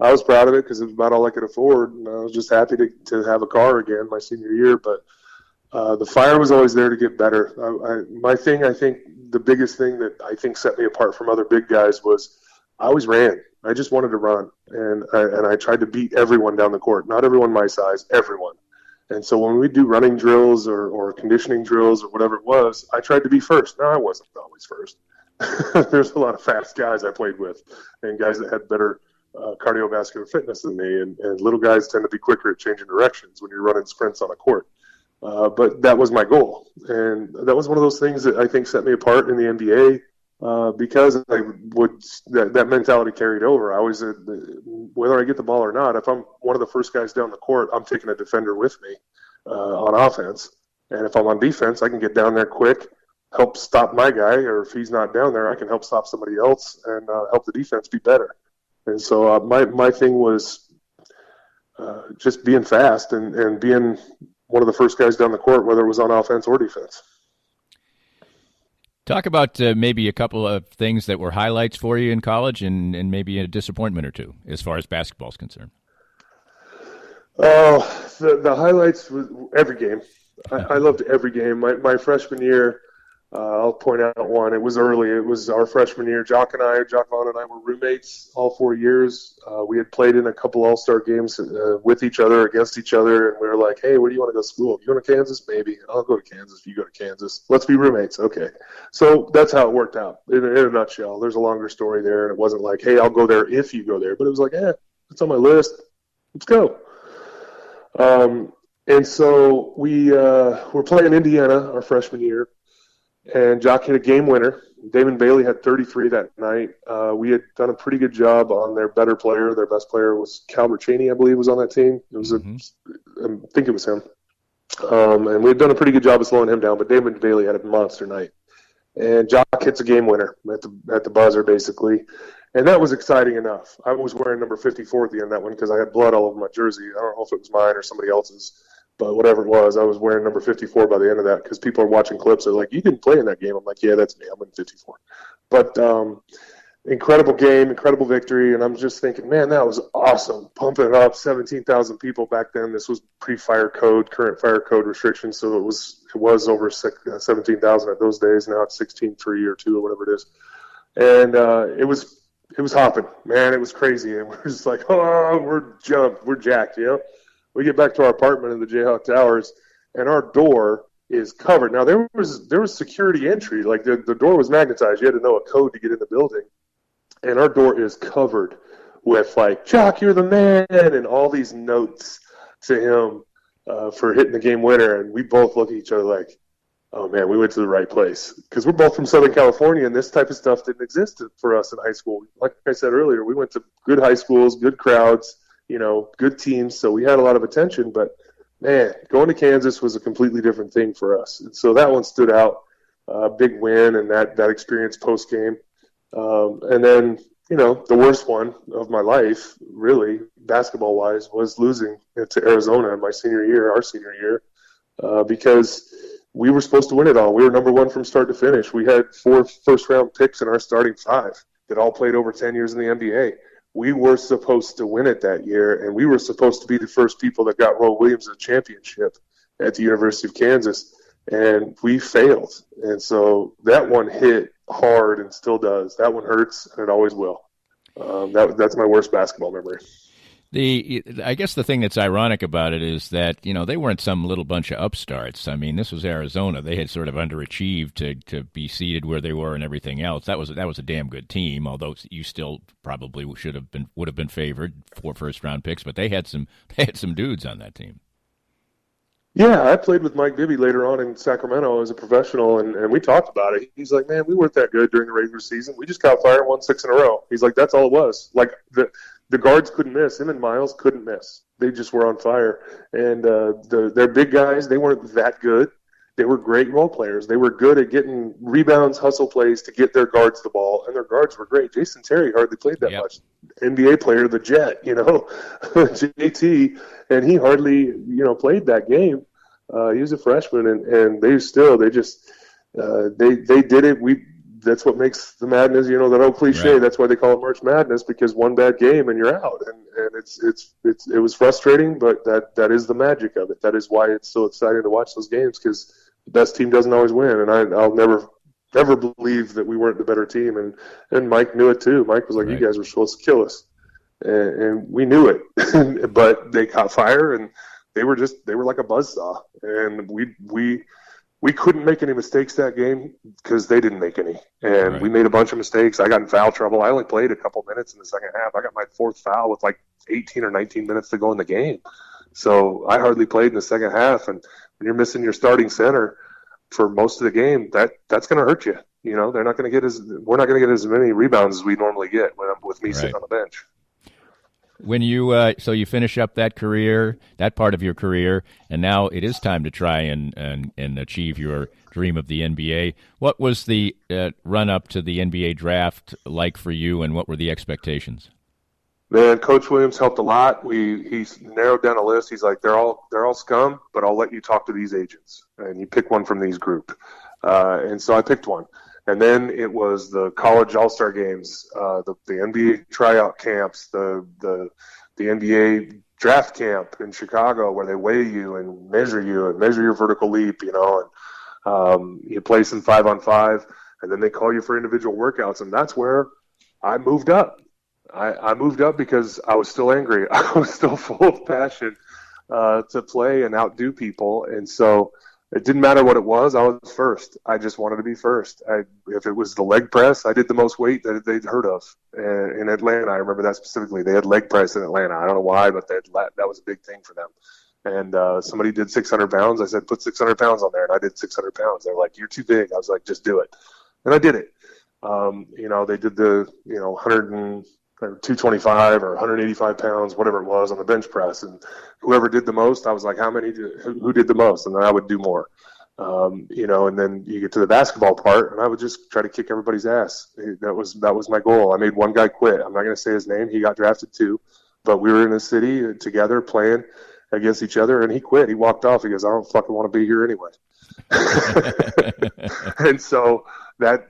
I was proud of it because it was about all I could afford, and I was just happy to have a car again my senior year. But the fire was always there to get better. I think the biggest thing that I think set me apart from other big guys was I always ran. I just wanted to run, and I tried to beat everyone down the court. Not everyone my size, everyone. And so when we do running drills or conditioning drills or whatever it was, I tried to be first. Now, I wasn't always first. There's a lot of fast guys I played with and guys that had better cardiovascular fitness than me. And little guys tend to be quicker at changing directions when you're running sprints on a court. But that was my goal. And that was one of those things that I think set me apart in the NBA. Because that mentality carried over. I always, whether I get the ball or not, if I'm one of the first guys down the court, I'm taking a defender with me on offense. And if I'm on defense, I can get down there quick, help stop my guy, or if he's not down there, I can help stop somebody else and help the defense be better. And so my thing was just being fast and being one of the first guys down the court, whether it was on offense or defense. Talk about maybe a couple of things that were highlights for you in college and maybe a disappointment or two as far as basketball is concerned. Oh, the highlights was every game. I loved every game. My freshman year, I'll point out one. It was early. It was our freshman year. Jock Vaughn and I were roommates all 4 years. We had played in a couple all-star games with each other, against each other, and we were like, hey, where do you want to go to school? You want to Kansas? Maybe. I'll go to Kansas if you go to Kansas. Let's be roommates. Okay. So that's how it worked out in a nutshell. There's a longer story there, and it wasn't like, hey, I'll go there if you go there. But it was like, it's on my list. Let's go. And so we were playing Indiana our freshman year. And Jock hit a game winner. Damon Bailey had 33 that night. We had done a pretty good job on their better player. Their best player was Calbert Cheney, I believe, was on that team. It was I think it was him. And we had done a pretty good job of slowing him down, but Damon Bailey had a monster night. And Jock hits a game winner at the buzzer, basically. And that was exciting enough. I was wearing number 54 at the end of that one because I had blood all over my jersey. I don't know if it was mine or somebody else's. But whatever it was, I was wearing number 54 by the end of that because people are watching clips. They're like, you didn't play in that game. I'm like, yeah, that's me. I'm in 54. But incredible game, incredible victory. And I'm just thinking, man, that was awesome. Pumping it up, 17,000 people back then. This was pre-fire code, current fire code restrictions. So it was over 17,000 at those days. Now it's 16.3 or 2 or whatever it is. And it was hopping. Man, it was crazy. And we're just like, oh, we're jacked, you know? We get back to our apartment in the Jayhawk Towers, and our door is covered. Now, there was security entry. Like, the door was magnetized. You had to know a code to get in the building. And our door is covered with, like, Jock, you're the man, and all these notes to him for hitting the game winner. And we both look at each other like, oh, man, we went to the right place. Because we're both from Southern California, and this type of stuff didn't exist for us in high school. Like I said earlier, we went to good high schools, good crowds, good teams, so we had a lot of attention, but man, going to Kansas was a completely different thing for us. And so that one stood out, big win, and that experience post-game. And then, the worst one of my life, really, basketball-wise, was losing to Arizona in our senior year, because we were supposed to win it all. We were number one from start to finish. We had 4 first-round picks in our starting 5 that all played over 10 years in the NBA. We were supposed to win it that year, and we were supposed to be the first people that got Roy Williams a championship at the University of Kansas, and we failed. And so that one hit hard and still does. That one hurts, and it always will. That's my worst basketball memory. I guess the thing that's ironic about it is that, they weren't some little bunch of upstarts. I mean, this was Arizona. They had sort of underachieved to be seated where they were and everything else. That was a damn good team, although you still probably would have been favored for first-round picks, but they had some dudes on that team. Yeah, I played with Mike Bibby later on in Sacramento as a professional, and we talked about it. He's like, man, we weren't that good during the regular season. We just caught fire and won 6 in a row. He's like, that's all it was. Like, the guards couldn't miss. Him and Miles couldn't miss. They just were on fire. And their big guys, they weren't that good. They were great role players. They were good at getting rebounds, hustle plays to get their guards the ball, and their guards were great. Jason Terry hardly played that much. NBA player, the Jet, JT, and he hardly, played that game. He was a freshman, and they just they did it. That's what makes the madness, that old cliche. Right. That's why they call it March Madness, because one bad game and you're out. And it was frustrating, but that is the magic of it. That is why it's so exciting to watch those games, because the best team doesn't always win. And I'll never believe that we weren't the better team. And Mike knew it too. Mike was like, right. You guys were supposed to kill us. And we knew it. But they caught fire, and they were like a buzzsaw, and we couldn't make any mistakes that game because they didn't make any. And Right. we made a bunch of mistakes. I got in foul trouble. I only played a couple minutes in the second half. I got my fourth foul with like 18 or 19 minutes to go in the game. So I hardly played in the second half. And when you're missing your starting center for most of the game, that's going to hurt you. You know, we're not going to get as many rebounds as we normally get with me sitting on the bench. When you so you finish up that part of your career, and now it is time to try and achieve your dream of the NBA. What was the run up to the NBA draft like for you, and what were the expectations? Man, Coach Williams helped a lot. He narrowed down a list. He's like, they're all scum, but I'll let you talk to these agents, and you pick one from these group. And so I picked one. And then it was the college all-star games, the NBA tryout camps, the NBA draft camp in Chicago where they weigh you and measure your vertical leap, you know, and you play some 5-on-5, and then they call you for individual workouts. And that's where I moved up. I moved up because I was still angry. I was still full of passion to play and outdo people. And so it didn't matter what it was. I was first. I just wanted to be first. If it was the leg press, I did the most weight that they'd heard of. And in Atlanta, I remember that specifically. They had leg press in Atlanta. I don't know why, but that was a big thing for them. And somebody did 600 pounds. I said, put 600 pounds on there. And I did 600 pounds. They're like, you're too big. I was like, just do it. And I did it. You know, they did the, 225 or 185 pounds, whatever it was, on the bench press. And whoever did the most, I was like, who did the most? And then I would do more. And then you get to the basketball part, and I would just try to kick everybody's ass. That was my goal. I made one guy quit. I'm not going to say his name. He got drafted too. But we were in a city together playing against each other, and he quit. He walked off. He goes, I don't fucking want to be here anyway. And so that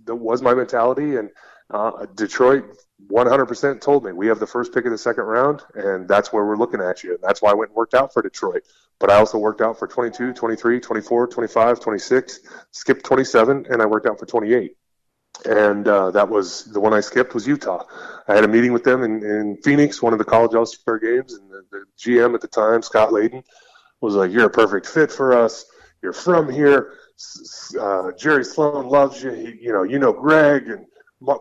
was my mentality. And Detroit 100% told me, we have the first pick of the second round, and that's where we're looking at you. And that's why I went and worked out for Detroit. But I also worked out for 22, 23, 24, 25, 26, skipped 27, and I worked out for 28. And that was the one I skipped was Utah. I had a meeting with them in Phoenix, one of the college all-star games, and the GM at the time, Scott Layden, was like, you're a perfect fit for us. You're from here. Jerry Sloan loves you. You know Greg, and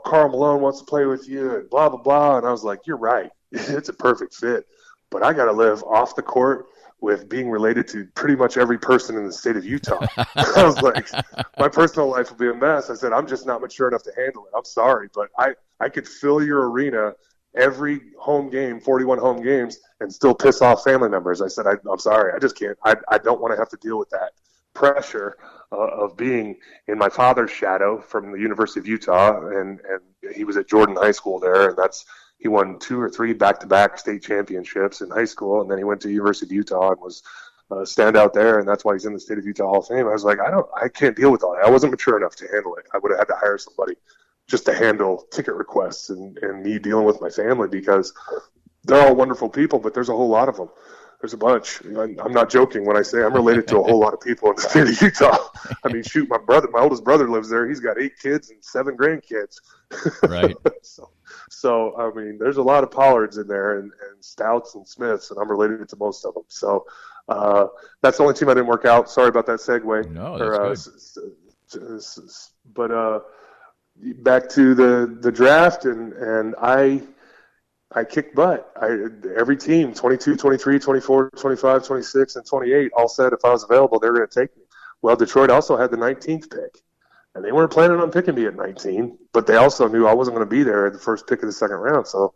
Karl Malone wants to play with you, and blah, blah, blah. And I was like, you're right. It's a perfect fit. But I got to live off the court with being related to pretty much every person in the state of Utah. I was like, my personal life will be a mess. I said, I'm just not mature enough to handle it. I'm sorry, but I could fill your arena every home game, 41 home games, and still piss off family members. I said, I'm sorry. I just can't. I don't want to have to deal with that pressure of being in my father's shadow from the University of Utah, and he was at Jordan High School there, and he won 2 or 3 back-to-back state championships in high school, and then he went to University of Utah and was a standout there, and that's why he's in the State of Utah Hall of Fame. I was like, I can't deal with all that. I wasn't mature enough to handle it. I would have had to hire somebody just to handle ticket requests and me dealing with my family, because they're all wonderful people, but there's a whole lot of them. There's a bunch. I'm not joking when I say I'm related to a whole lot of people in the state of Utah. I mean, shoot, my oldest brother lives there. He's got 8 kids and 7 grandkids. Right. So, I mean, there's a lot of Pollards in there and Stouts and Smiths, and I'm related to most of them. So that's the only team I didn't work out. Sorry about that segue. No, that's good. But back to the draft, and I kicked butt. Every team, 22, 23, 24, 25, 26, and 28, all said if I was available, they were going to take me. Well, Detroit also had the 19th pick, and they weren't planning on picking me at 19, but they also knew I wasn't going to be there at the first pick of the second round. So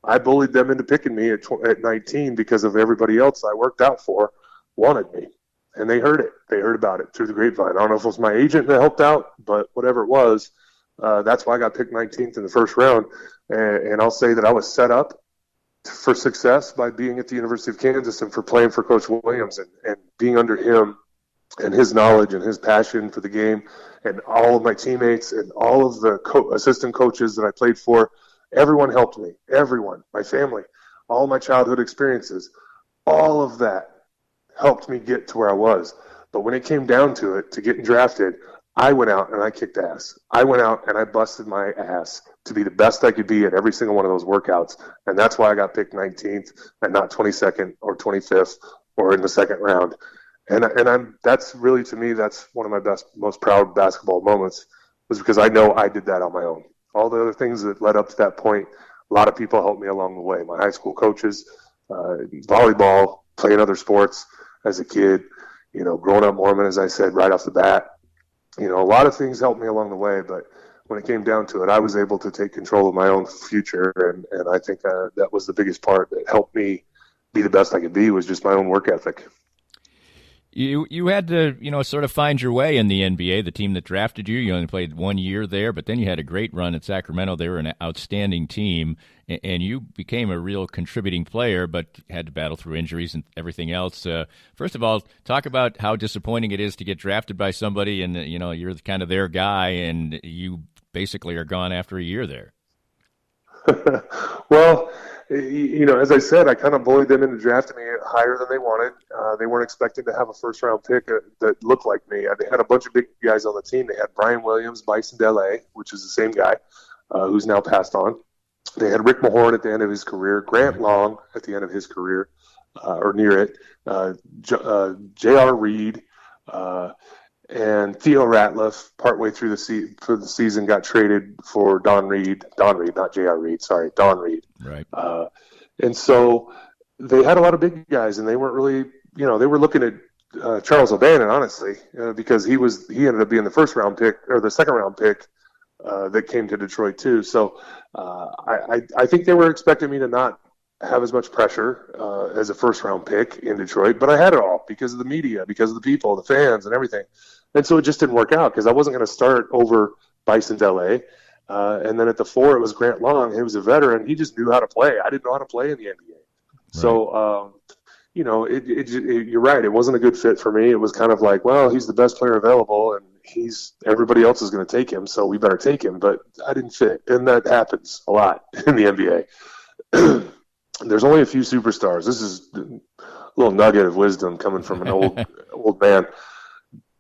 I bullied them into picking me at 19 because of everybody else I worked out for wanted me. And they heard it. They heard about it through the grapevine. I don't know if it was my agent that helped out, but whatever it was, that's why I got picked 19th in the first round. And I'll say that I was set up for success by being at the University of Kansas and for playing for Coach Williams and being under him and his knowledge and his passion for the game, and all of my teammates and all of the assistant coaches that I played for. Everyone helped me. Everyone, my family, all my childhood experiences, all of that helped me get to where I was. But when it came down to it, to getting drafted, I went out and I kicked ass. I went out and I busted my ass to be the best I could be at every single one of those workouts. And that's why I got picked 19th and not 22nd or 25th or in the second round. And that's really, to me, that's one of my most proud basketball moments, was because I know I did that on my own. All the other things that led up to that point, a lot of people helped me along the way. My high school coaches, volleyball, playing other sports as a kid, growing up Mormon, as I said, right off the bat. A lot of things helped me along the way, but when it came down to it, I was able to take control of my own future, and I think that was the biggest part that helped me be the best I could be, was just my own work ethic. You had to, sort of find your way in the NBA, the team that drafted you. You only played 1 year there, but then you had a great run at Sacramento. They were an outstanding team, and you became a real contributing player, but had to battle through injuries and everything else. First of all, talk about how disappointing it is to get drafted by somebody and, you're kind of their guy, and you basically are gone after a year there. Well, as I said, I kind of bullied them into drafting me higher than they wanted. They weren't expecting to have a first-round pick that looked like me. They had a bunch of big guys on the team. They had Brian Williams, Bison Dele, which is the same guy who's now passed on. They had Rick Mahorn at the end of his career, Grant Long at the end of his career, or near it, J.R. Reed, and Theo Ratliff, partway through the season, got traded for Don Reed, not J.R. Reed, sorry, Don Reed. Right. And so they had a lot of big guys, and they weren't really, they were looking at Charles O'Bannon, honestly, because he ended up being the first round pick, or the second round pick that came to Detroit too. So I think they were expecting me to not have as much pressure as a first round pick in Detroit, but I had it all because of the media, because of the people, the fans, and everything. And so it just didn't work out because I wasn't going to start over Bison Dele. And then at the 4, it was Grant Long. He was a veteran. He just knew how to play. I didn't know how to play in the NBA. Right. So, you're right. It wasn't a good fit for me. It was kind of like, well, he's the best player available, and everybody else is going to take him, so we better take him. But I didn't fit, and that happens a lot in the NBA. There's only a few superstars. This is a little nugget of wisdom coming from an old man.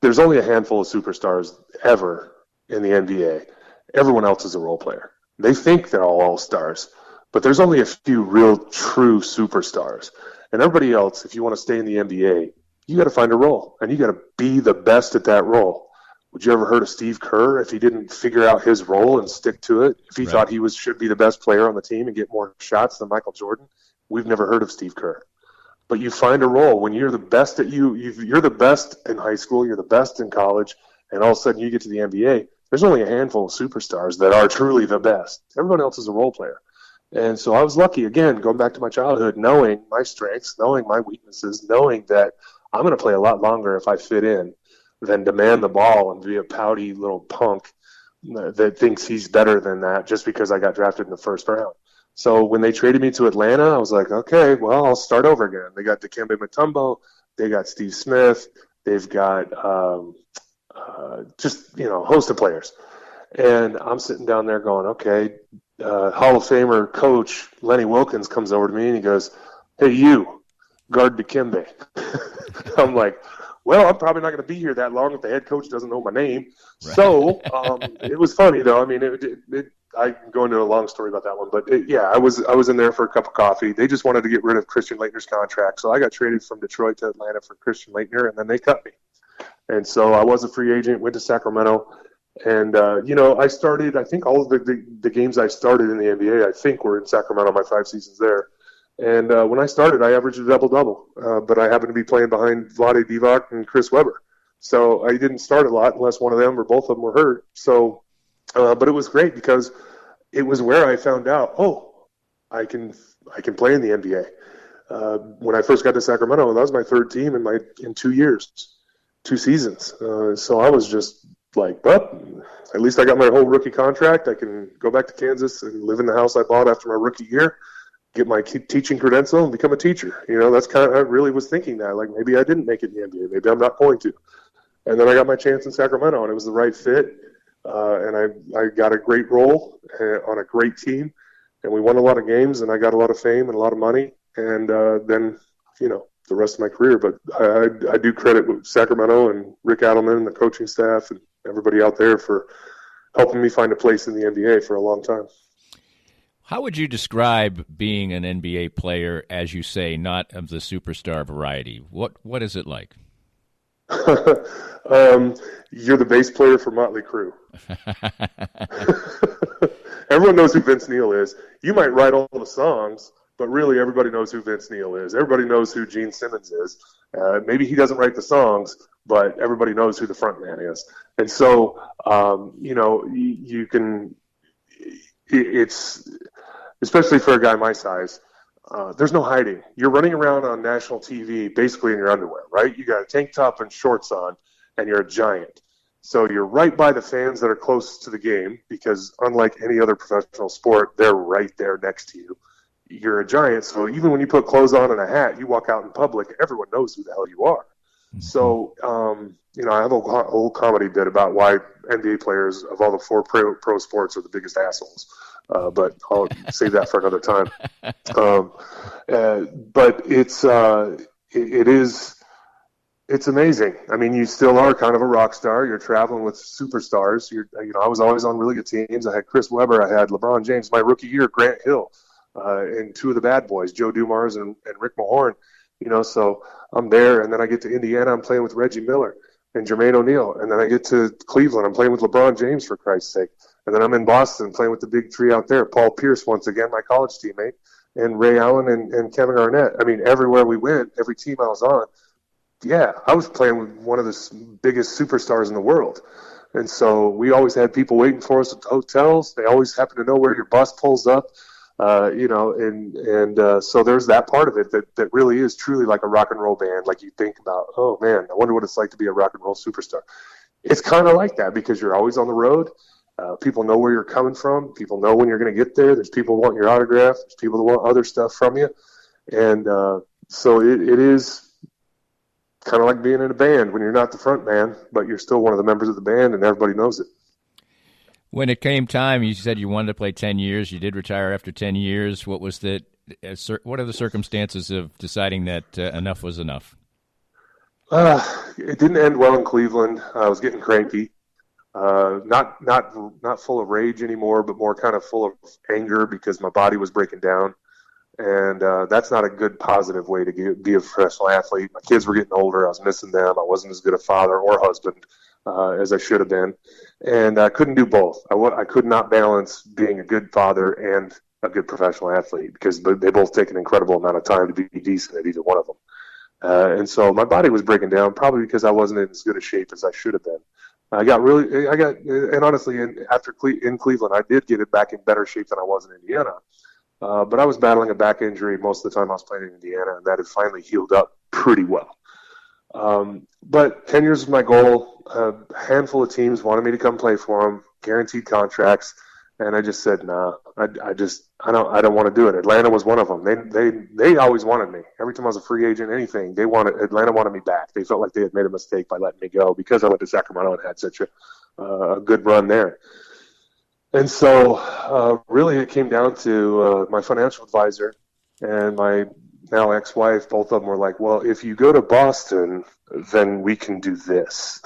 There's only a handful of superstars ever in the NBA. Everyone else is a role player. They think they're all stars, but there's only a few real true superstars. And everybody else, if you want to stay in the NBA, you got to find a role, and you got to be the best at that role. Would you ever heard of Steve Kerr if he didn't figure out his role and stick to it? If he thought he should be the best player on the team and get more shots than Michael Jordan? We've never heard of Steve Kerr. But you find a role when you're the best at you're the best in high school, you're the best in college, and all of a sudden you get to the NBA. There's only a handful of superstars that are truly the best. Everyone else is a role player. And so I was lucky, again, going back to my childhood, knowing my strengths, knowing my weaknesses, knowing that I'm going to play a lot longer if I fit in than demand the ball and be a pouty little punk that thinks he's better than that just because I got drafted in the first round. So when they traded me to Atlanta, I was like, okay, well, I'll start over again. They got Dikembe Mutombo. They got Steve Smith. They've got just, a host of players. And I'm sitting down there going, okay, Hall of Famer coach Lenny Wilkins comes over to me and he goes, hey, you, guard Dikembe. I'm like, well, I'm probably not going to be here that long if the head coach doesn't know my name. Right. So it was funny, though. I mean, I can go into a long story about that one. But, I was in there for a cup of coffee. They just wanted to get rid of Christian Laettner's contract. So I got traded from Detroit to Atlanta for Christian Laettner, and then they cut me. And so I was a free agent, went to Sacramento. And, I started, I think all of the games I started in the NBA, I think, were in Sacramento, my 5 seasons there. And when I started, I averaged a double-double. But I happened to be playing behind Vlade Divac and Chris Webber. So I didn't start a lot unless one of them or both of them were hurt. So, but it was great because it was where I found out, I can play in the NBA. When I first got to Sacramento, that was my third team in 2 years, 2 seasons. So I was just like, well, at least I got my whole rookie contract. I can go back to Kansas and live in the house I bought after my rookie year, get my teaching credential, and become a teacher. That's kind of, I really was thinking that, like, maybe I didn't make it in the NBA. Maybe I'm not going to. And then I got my chance in Sacramento, and it was the right fit. And I got a great role on a great team, and we won a lot of games, and I got a lot of fame and a lot of money. And then, the rest of my career. But I do credit Sacramento and Rick Adelman and the coaching staff and everybody out there for helping me find a place in the NBA for a long time. How would you describe being an NBA player, as you say, not of the superstar variety? What is it like? You're the bass player for Motley Crue. Everyone knows who Vince Neil is. You might write all the songs, but really everybody knows who Vince Neil is. Everybody knows who Gene Simmons is. Maybe he doesn't write the songs, but everybody knows who the front man is. And so, you can, it's, especially for a guy my size, there's no hiding. You're running around on national TV basically in your underwear, right? You got a tank top and shorts on, and you're a giant. So you're right by the fans that are close to the game because unlike any other professional sport, they're right there next to you. You're a giant, so even when you put clothes on and a hat, you walk out in public, everyone knows who the hell you are. Mm-hmm. So, I have a whole comedy bit about why NBA players of all the four pro sports are the biggest assholes. But I'll save that for another time. But it's amazing. I mean, you still are kind of a rock star. You're traveling with superstars. I was always on really good teams. I had Chris Webber. I had LeBron James. My rookie year, Grant Hill, and two of the bad boys, Joe Dumars and Rick Mahorn. So I'm there, and then I get to Indiana. I'm playing with Reggie Miller and Jermaine O'Neal, and then I get to Cleveland. I'm playing with LeBron James, for Christ's sake. And then I'm in Boston playing with the big three out there. Paul Pierce, once again, my college teammate, and Ray Allen and Kevin Garnett. I mean, everywhere we went, every team I was on, I was playing with one of the biggest superstars in the world. And so we always had people waiting for us at the hotels. They always happen to know where your bus pulls up, so there's that part of it that really is truly like a rock and roll band. Like you think about, oh man, I wonder what it's like to be a rock and roll superstar. It's kind of like that because you're always on the road. People know where you're coming from. People know when you're going to get there. There's people wanting your autograph. There's people that want other stuff from you. And so it is kind of like being in a band when you're not the front man, but you're still one of the members of the band and everybody knows it. When it came time, you said you wanted to play 10 years. You did retire after 10 years. What are the circumstances of deciding that enough was enough? It didn't end well in Cleveland. I was getting cranky. Not full of rage anymore, but more kind of full of anger because my body was breaking down. And that's not a good positive way to be a professional athlete. My kids were getting older. I was missing them. I wasn't as good a father or husband as I should have been. And I couldn't do both. I could not balance being a good father and a good professional athlete because they both take an incredible amount of time to be decent at either one of them. And so my body was breaking down probably because I wasn't in as good a shape as I should have been. And honestly, in Cleveland, I did get it back in better shape than I was in Indiana. But I was battling a back injury most of the time I was playing in Indiana, and that had finally healed up pretty well. But 10 years was my goal. A handful of teams wanted me to come play for them, guaranteed contracts, and I just said, nah, I don't want to do it. Atlanta was one of them. They always wanted me. Every time I was a free agent, anything, Atlanta wanted me back. They felt like they had made a mistake by letting me go because I went to Sacramento and had such a good run there. And so really it came down to my financial advisor and my now ex-wife. Both of them were like, well, if you go to Boston, then we can do this.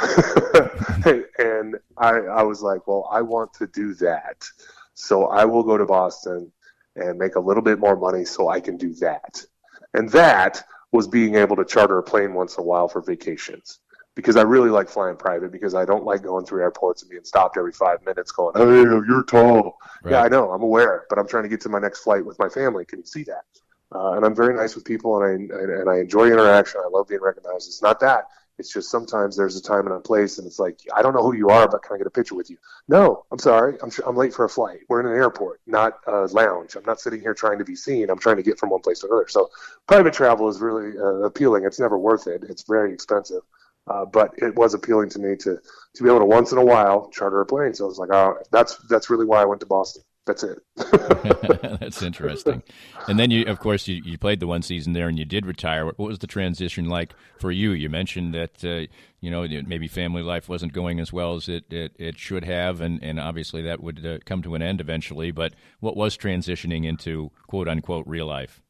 And I was like, well, I want to do that. So I will go to Boston and make a little bit more money so I can do that. And that was being able to charter a plane once in a while for vacations. Because I really like flying private because I don't like going through airports and being stopped every 5 minutes going, hey, you're tall. Right. Yeah, I know. I'm aware. But I'm trying to get to my next flight with my family. Can you see that? And I'm very nice with people, and I enjoy interaction. I love being recognized. It's not that. It's just sometimes there's a time and a place, and it's like, I don't know who you are, but can I get a picture with you? No, I'm sorry. I'm late for a flight. We're in an airport, not a lounge. I'm not sitting here trying to be seen. I'm trying to get from one place to another. So private travel is really appealing. It's never worth it. It's very expensive. But it was appealing to me to be able to once in a while charter a plane. So I was like, oh, that's really why I went to Boston. That's it. That's interesting. And then you played the one season there and you did retire. What was the transition like for you? You mentioned that, maybe family life wasn't going as well as it should have. And obviously that would come to an end eventually. But what was transitioning into quote unquote real life?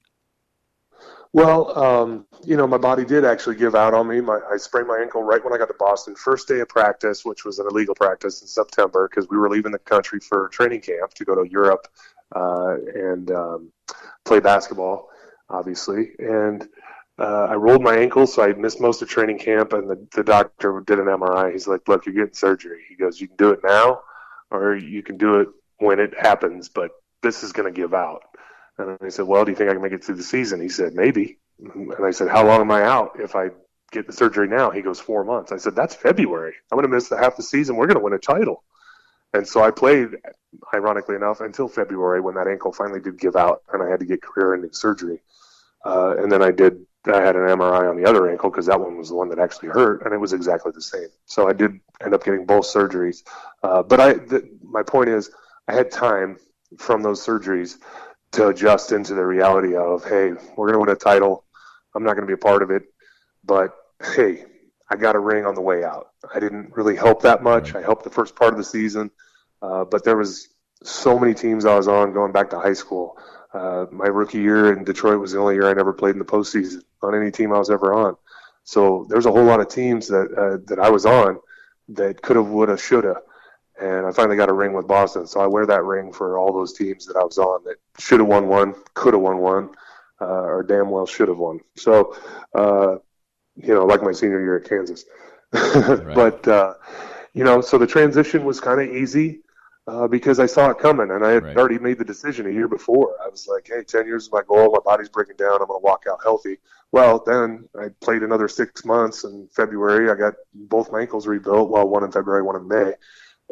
Well, my body did actually give out on me. I sprained my ankle right when I got to Boston. First day of practice, which was an illegal practice in September because we were leaving the country for training camp to go to Europe and play basketball, obviously. And I rolled my ankle, so I missed most of training camp, and the doctor did an MRI. He's like, look, you're getting surgery. He goes, you can do it now or you can do it when it happens, but this is going to give out. And I said, well, do you think I can make it through the season? He said, maybe. And I said, how long am I out if I get the surgery now? He goes, 4 months. I said, that's February. I'm going to miss half the season. We're going to win a title. And so I played, ironically enough, until February when that ankle finally did give out and I had to get career-ending surgery. And then I had an MRI on the other ankle because that one was the one that actually hurt, and it was exactly the same. So I did end up getting both surgeries. But my point is I had time from those surgeries to adjust into the reality of, hey, we're going to win a title. I'm not going to be a part of it. But, hey, I got a ring on the way out. I didn't really help that much. I helped the first part of the season. But there was so many teams I was on going back to high school. My rookie year in Detroit was the only year I never played in the postseason on any team I was ever on. So there's a whole lot of teams that I was on that could have, would have, should have. And I finally got a ring with Boston. So I wear that ring for all those teams that I was on that should have won one, could have won one, or damn well should have won. So, like my senior year at Kansas. Right. But, so the transition was kind of easy because I saw it coming. And I had already made the decision a year before. I was like, hey, 10 years is my goal. My body's breaking down. I'm going to walk out healthy. Well, then I played another 6 months. In February, I got both my ankles rebuilt. Well, one in February, one in May.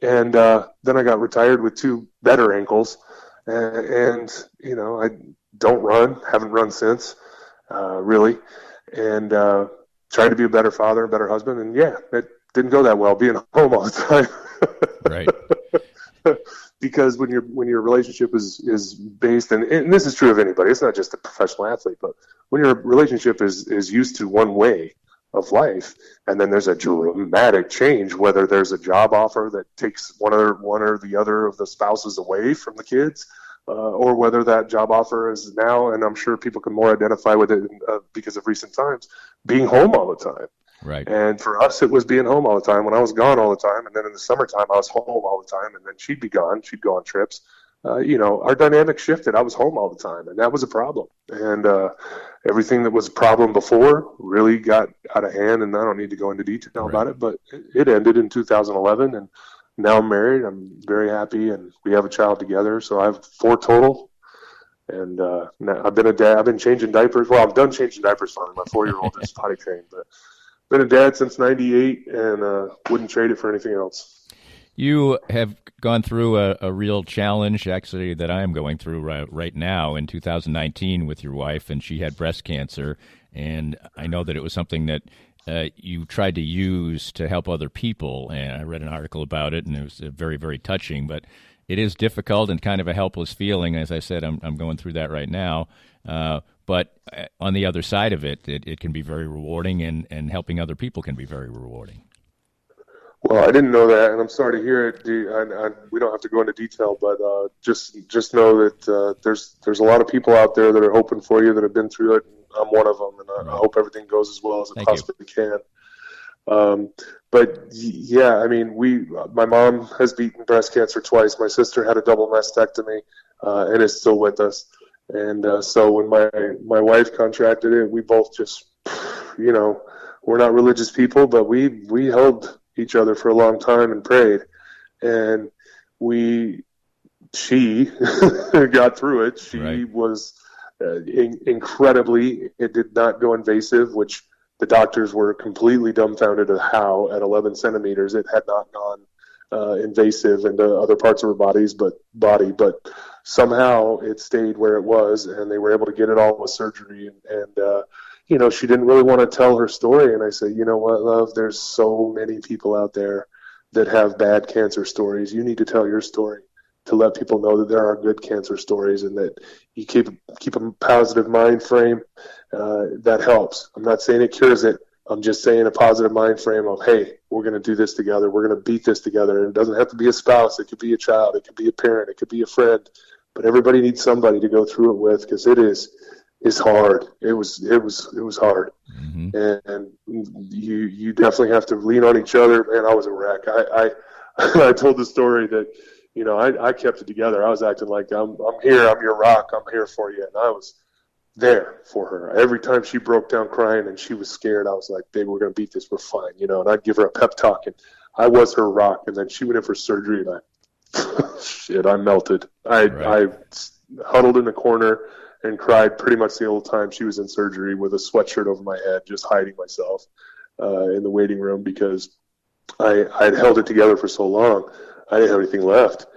And then I got retired with 2 better ankles. And I don't run, haven't run since, really. And tried to be a better father, a better husband. And, yeah, it didn't go that well being home all the time. Right. Because when your relationship is based, and this is true of anybody, it's not just a professional athlete, but when your relationship is used to one way of life, and then there's a dramatic change, whether there's a job offer that takes one or the other of the spouses away from the kids, or whether that job offer is now, and I'm sure people can more identify with it because of recent times, being home all the time. Right. And for us, it was being home all the time when I was gone all the time. And then in the summertime, I was home all the time. And then she'd be gone. She'd go on trips. Our dynamic shifted. I was home all the time. And that was a problem. And everything that was a problem before really got out of hand. And I don't need to go into detail about it. But it ended in 2011. And now I'm married. I'm very happy. And we have a child together. So I have 4 total. And now I've been a dad. I've been changing diapers. Well, I'm done changing diapers for my 4-year-old is potty trained. But been a dad since '98, and wouldn't trade it for anything else. You have gone through a real challenge, actually, that I am going through right now in 2019 with your wife, and she had breast cancer. And I know that it was something that you tried to use to help other people. And I read an article about it, and it was very, very touching. But it is difficult and kind of a helpless feeling. As I said, I'm going through that right now. But on the other side of it, it can be very rewarding, and helping other people can be very rewarding. Well, I didn't know that, and I'm sorry to hear it. We don't have to go into detail, but just know that there's a lot of people out there that are hoping for you that have been through it. And I'm one of them, and I hope everything goes as well as it possibly can. But yeah, I mean, my mom has beaten breast cancer twice. My sister had a double mastectomy, and is still with us. And so when my wife contracted it, we both just, we're not religious people, but we held each other for a long time and prayed. And she got through it. She was incredibly, it did not go invasive, which the doctors were completely dumbfounded at how at 11 centimeters it had not gone invasive into other parts of her body, but somehow it stayed where it was, and they were able to get it all with surgery. And she didn't really want to tell her story. And I said, you know what, love, there's so many people out there that have bad cancer stories. You need to tell your story to let people know that there are good cancer stories, and that you keep a positive mind frame. That helps. I'm not saying it cures it. I'm just saying a positive mind frame of, hey, we're going to do this together. We're going to beat this together. And it doesn't have to be a spouse. It could be a child. It could be a parent. It could be a friend. But everybody needs somebody to go through it with, because it is hard. It was hard. Mm-hmm. And you definitely have to lean on each other. Man, I was a wreck. I told the story that, I kept it together. I was acting like I'm here. I'm your rock. I'm here for you. And I was there for her. Every time she broke down crying and she was scared, I was like, babe, we're going to beat this. We're fine. And I'd give her a pep talk, and I was her rock. And then she went in for surgery, and I melted. I huddled in the corner and cried pretty much the whole time she was in surgery with a sweatshirt over my head, just hiding myself in the waiting room because I'd held it together for so long. I didn't have anything left.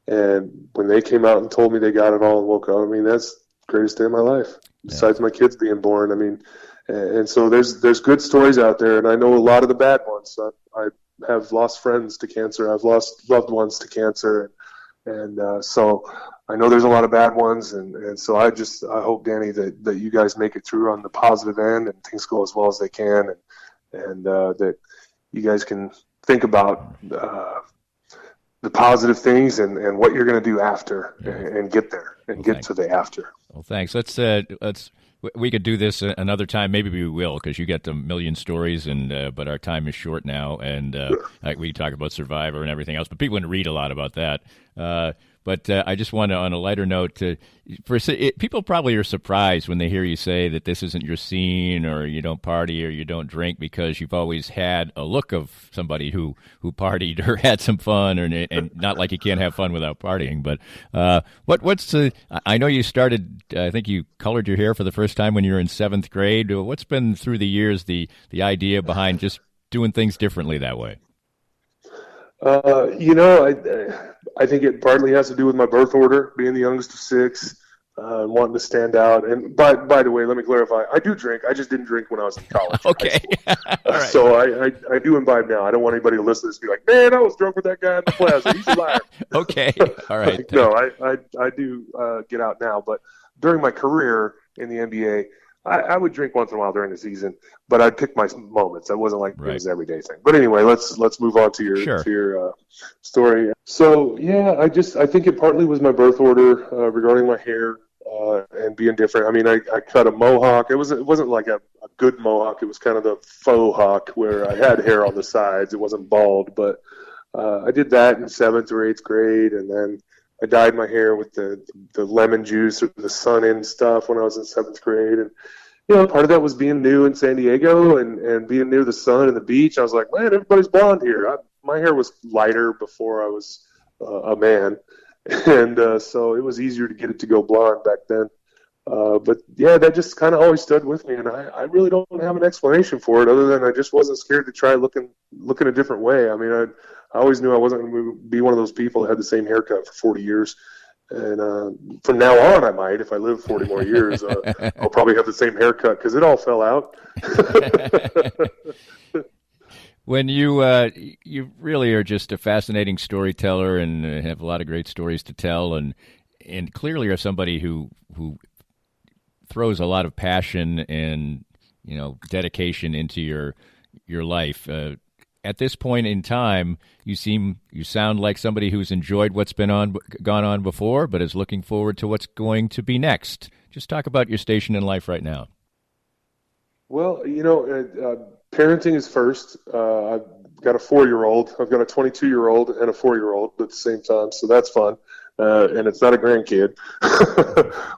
And when they came out and told me they got it all and woke up, that's the greatest day of my life, besides my kids being born. And so there's good stories out there, and I know a lot of the bad ones. I have lost friends to cancer. I've lost loved ones to cancer. And so I know there's a lot of bad ones. And so I hope, Danny, that you guys make it through on the positive end and things go as well as they can. And that you guys can think about the positive things and what you're going to do after and get there and get to the after. Well, thanks. We could do this another time. Maybe we will, because you got a million stories, but our time is short now, and we talk about Survivor and everything else. But people can read a lot about that. But I just want to, on a lighter note, people probably are surprised when they hear you say that this isn't your scene, or you don't party, or you don't drink, because you've always had a look of somebody who partied or had some fun, and not like you can't have fun without partying. But I know you started. I think you colored your hair for the first time when you were in 7th grade. What's been through the years the idea behind just doing things differently that way? I think it partly has to do with my birth order, being the youngest of 6, wanting to stand out. And by the way, let me clarify, I do drink. I just didn't drink when I was in college. Okay. All right. So I do imbibe now. I don't want anybody to listen to this and be like, man, I was drunk with that guy in the plaza. He's a liar. Okay. All right. No, I do get out now. But during my career in the NBA, I would drink once in a while during the season, but I'd pick my moments. It wasn't like it was an everyday thing. But anyway, let's move on to your story. So yeah, I think it partly was my birth order regarding my hair and being different. I cut a mohawk. It wasn't like a good mohawk. It was kind of the faux hawk where I had hair on the sides. It wasn't bald, but I did that in 7th or 8th grade, and then I dyed my hair with the lemon juice or the sun in stuff when I was in 7th grade. And, part of that was being new in San Diego and being near the sun and the beach. I was like, man, everybody's blonde here. My hair was lighter before I was a man. And so it was easier to get it to go blonde back then. But yeah, that just kind of always stood with me. And I really don't have an explanation for it other than I just wasn't scared to try looking a different way. I always knew I wasn't going to be one of those people that had the same haircut for 40 years. And from now on, I might, if I live 40 more years, I'll probably have the same haircut because it all fell out. When you really are just a fascinating storyteller and have a lot of great stories to tell, and clearly are somebody who throws a lot of passion and dedication into your life. At this point in time, you sound like somebody who's enjoyed what's gone on before, but is looking forward to what's going to be next. Just talk about your station in life right now. Well, parenting is first. I've got a 4-year-old. I've got a 22-year-old and a 4-year-old at the same time, so that's fun. And it's not a grandkid,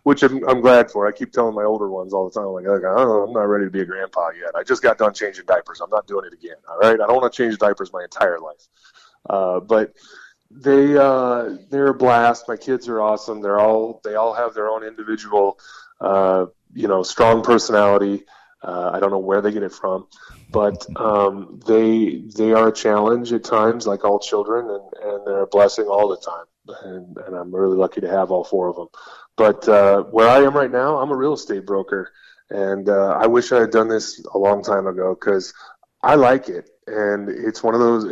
which I'm glad for. I keep telling my older ones all the time, like, I'm not ready to be a grandpa yet. I just got done changing diapers. I'm not doing it again. All right. I don't want to change diapers my entire life. But they're a blast. My kids are awesome. They all have their own individual, strong personality. I don't know where they get it from, but they are a challenge at times, like all children, and they're a blessing all the time. And I'm really lucky to have all 4 of them. But where I am right now, I'm a real estate broker, and I wish I had done this a long time ago because I like it, and it's one of those.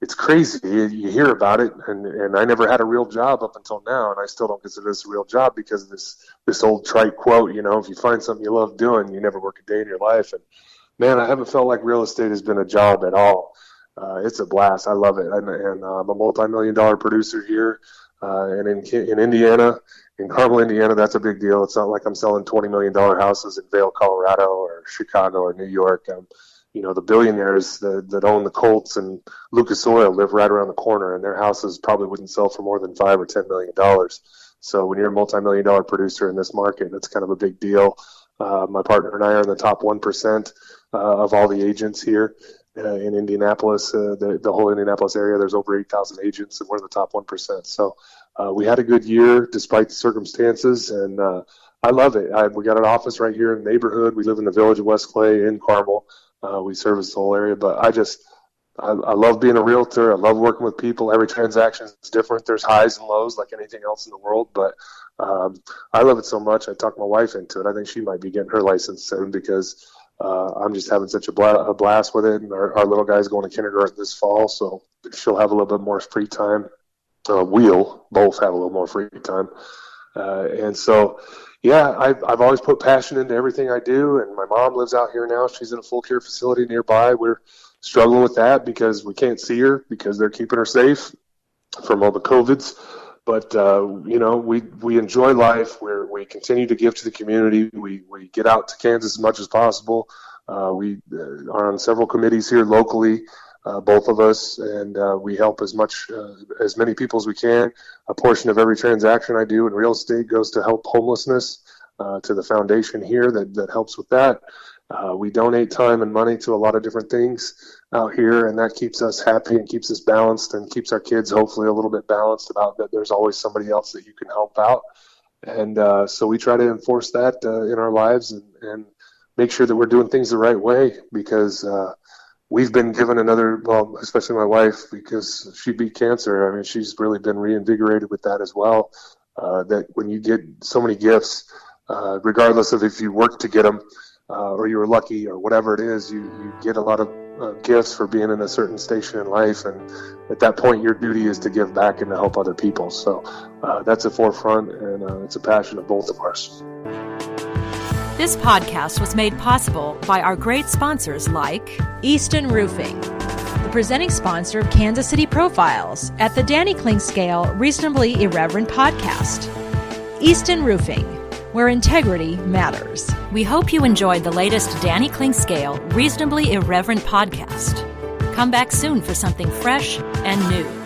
It's crazy. You hear about it, and I never had a real job up until now, and I still don't consider this a real job because of this old trite quote. If you find something you love doing, you never work a day in your life. And man, I haven't felt like real estate has been a job at all. It's a blast. I love it. And I'm a multi-million-dollar producer here and in Indiana. in Carmel, Indiana, that's a big deal. It's not like I'm selling $20 million houses in Vail, Colorado, or Chicago or New York. The billionaires that own the Colts and Lucas Oil live right around the corner, and their houses probably wouldn't sell for more than $5 or $10 million. So when you're a multi-million-dollar producer in this market, that's kind of a big deal. My partner and I are in the top 1% of all the agents here in Indianapolis. The whole Indianapolis area, there's over 8,000 agents, and we're in the top 1%. So we had a good year despite the circumstances, and I love it. We got an office right here in the neighborhood. We live in the village of West Clay in Carmel. We service the whole area, but I love being a realtor. I love working with people. Every transaction is different. There's highs and lows like anything else in the world, but I love it so much. I talked my wife into it. I think she might be getting her license soon because I'm just having such a blast with it. And our little guy's going to kindergarten this fall, so she'll have a little bit more free time. We'll both have a little more free time. And so, yeah, I've always put passion into everything I do. And my mom lives out here now. She's in a full care facility nearby. We're struggling with that because we can't see her because they're keeping her safe from all the COVIDs. But, we enjoy life. We continue to give to the community. We get out to Kansas as much as possible. We are on several committees here locally, both of us, and we help as many people as we can. A portion of every transaction I do in real estate goes to help homelessness, to the foundation here that helps with that. We donate time and money to a lot of different things out here, and that keeps us happy and keeps us balanced and keeps our kids hopefully a little bit balanced about that there's always somebody else that you can help out. And so we try to enforce that in our lives and make sure that we're doing things the right way because we've been given especially my wife, because she beat cancer. I mean, she's really been reinvigorated with that as well, that when you get so many gifts, regardless of if you work to get them, or you were lucky or whatever it is, you get a lot of gifts for being in a certain station in life, and at that point your duty is to give back and to help other people. So that's a forefront, and it's a passion of both of ours. This podcast was made possible by our great sponsors like Easton Roofing, the presenting sponsor of Kansas City Profiles at the Danny Kling Scale Reasonably Irreverent podcast. Easton Roofing, where integrity matters. We hope you enjoyed the latest Danny Kling Scale Reasonably Irreverent podcast. Come back soon for something fresh and new.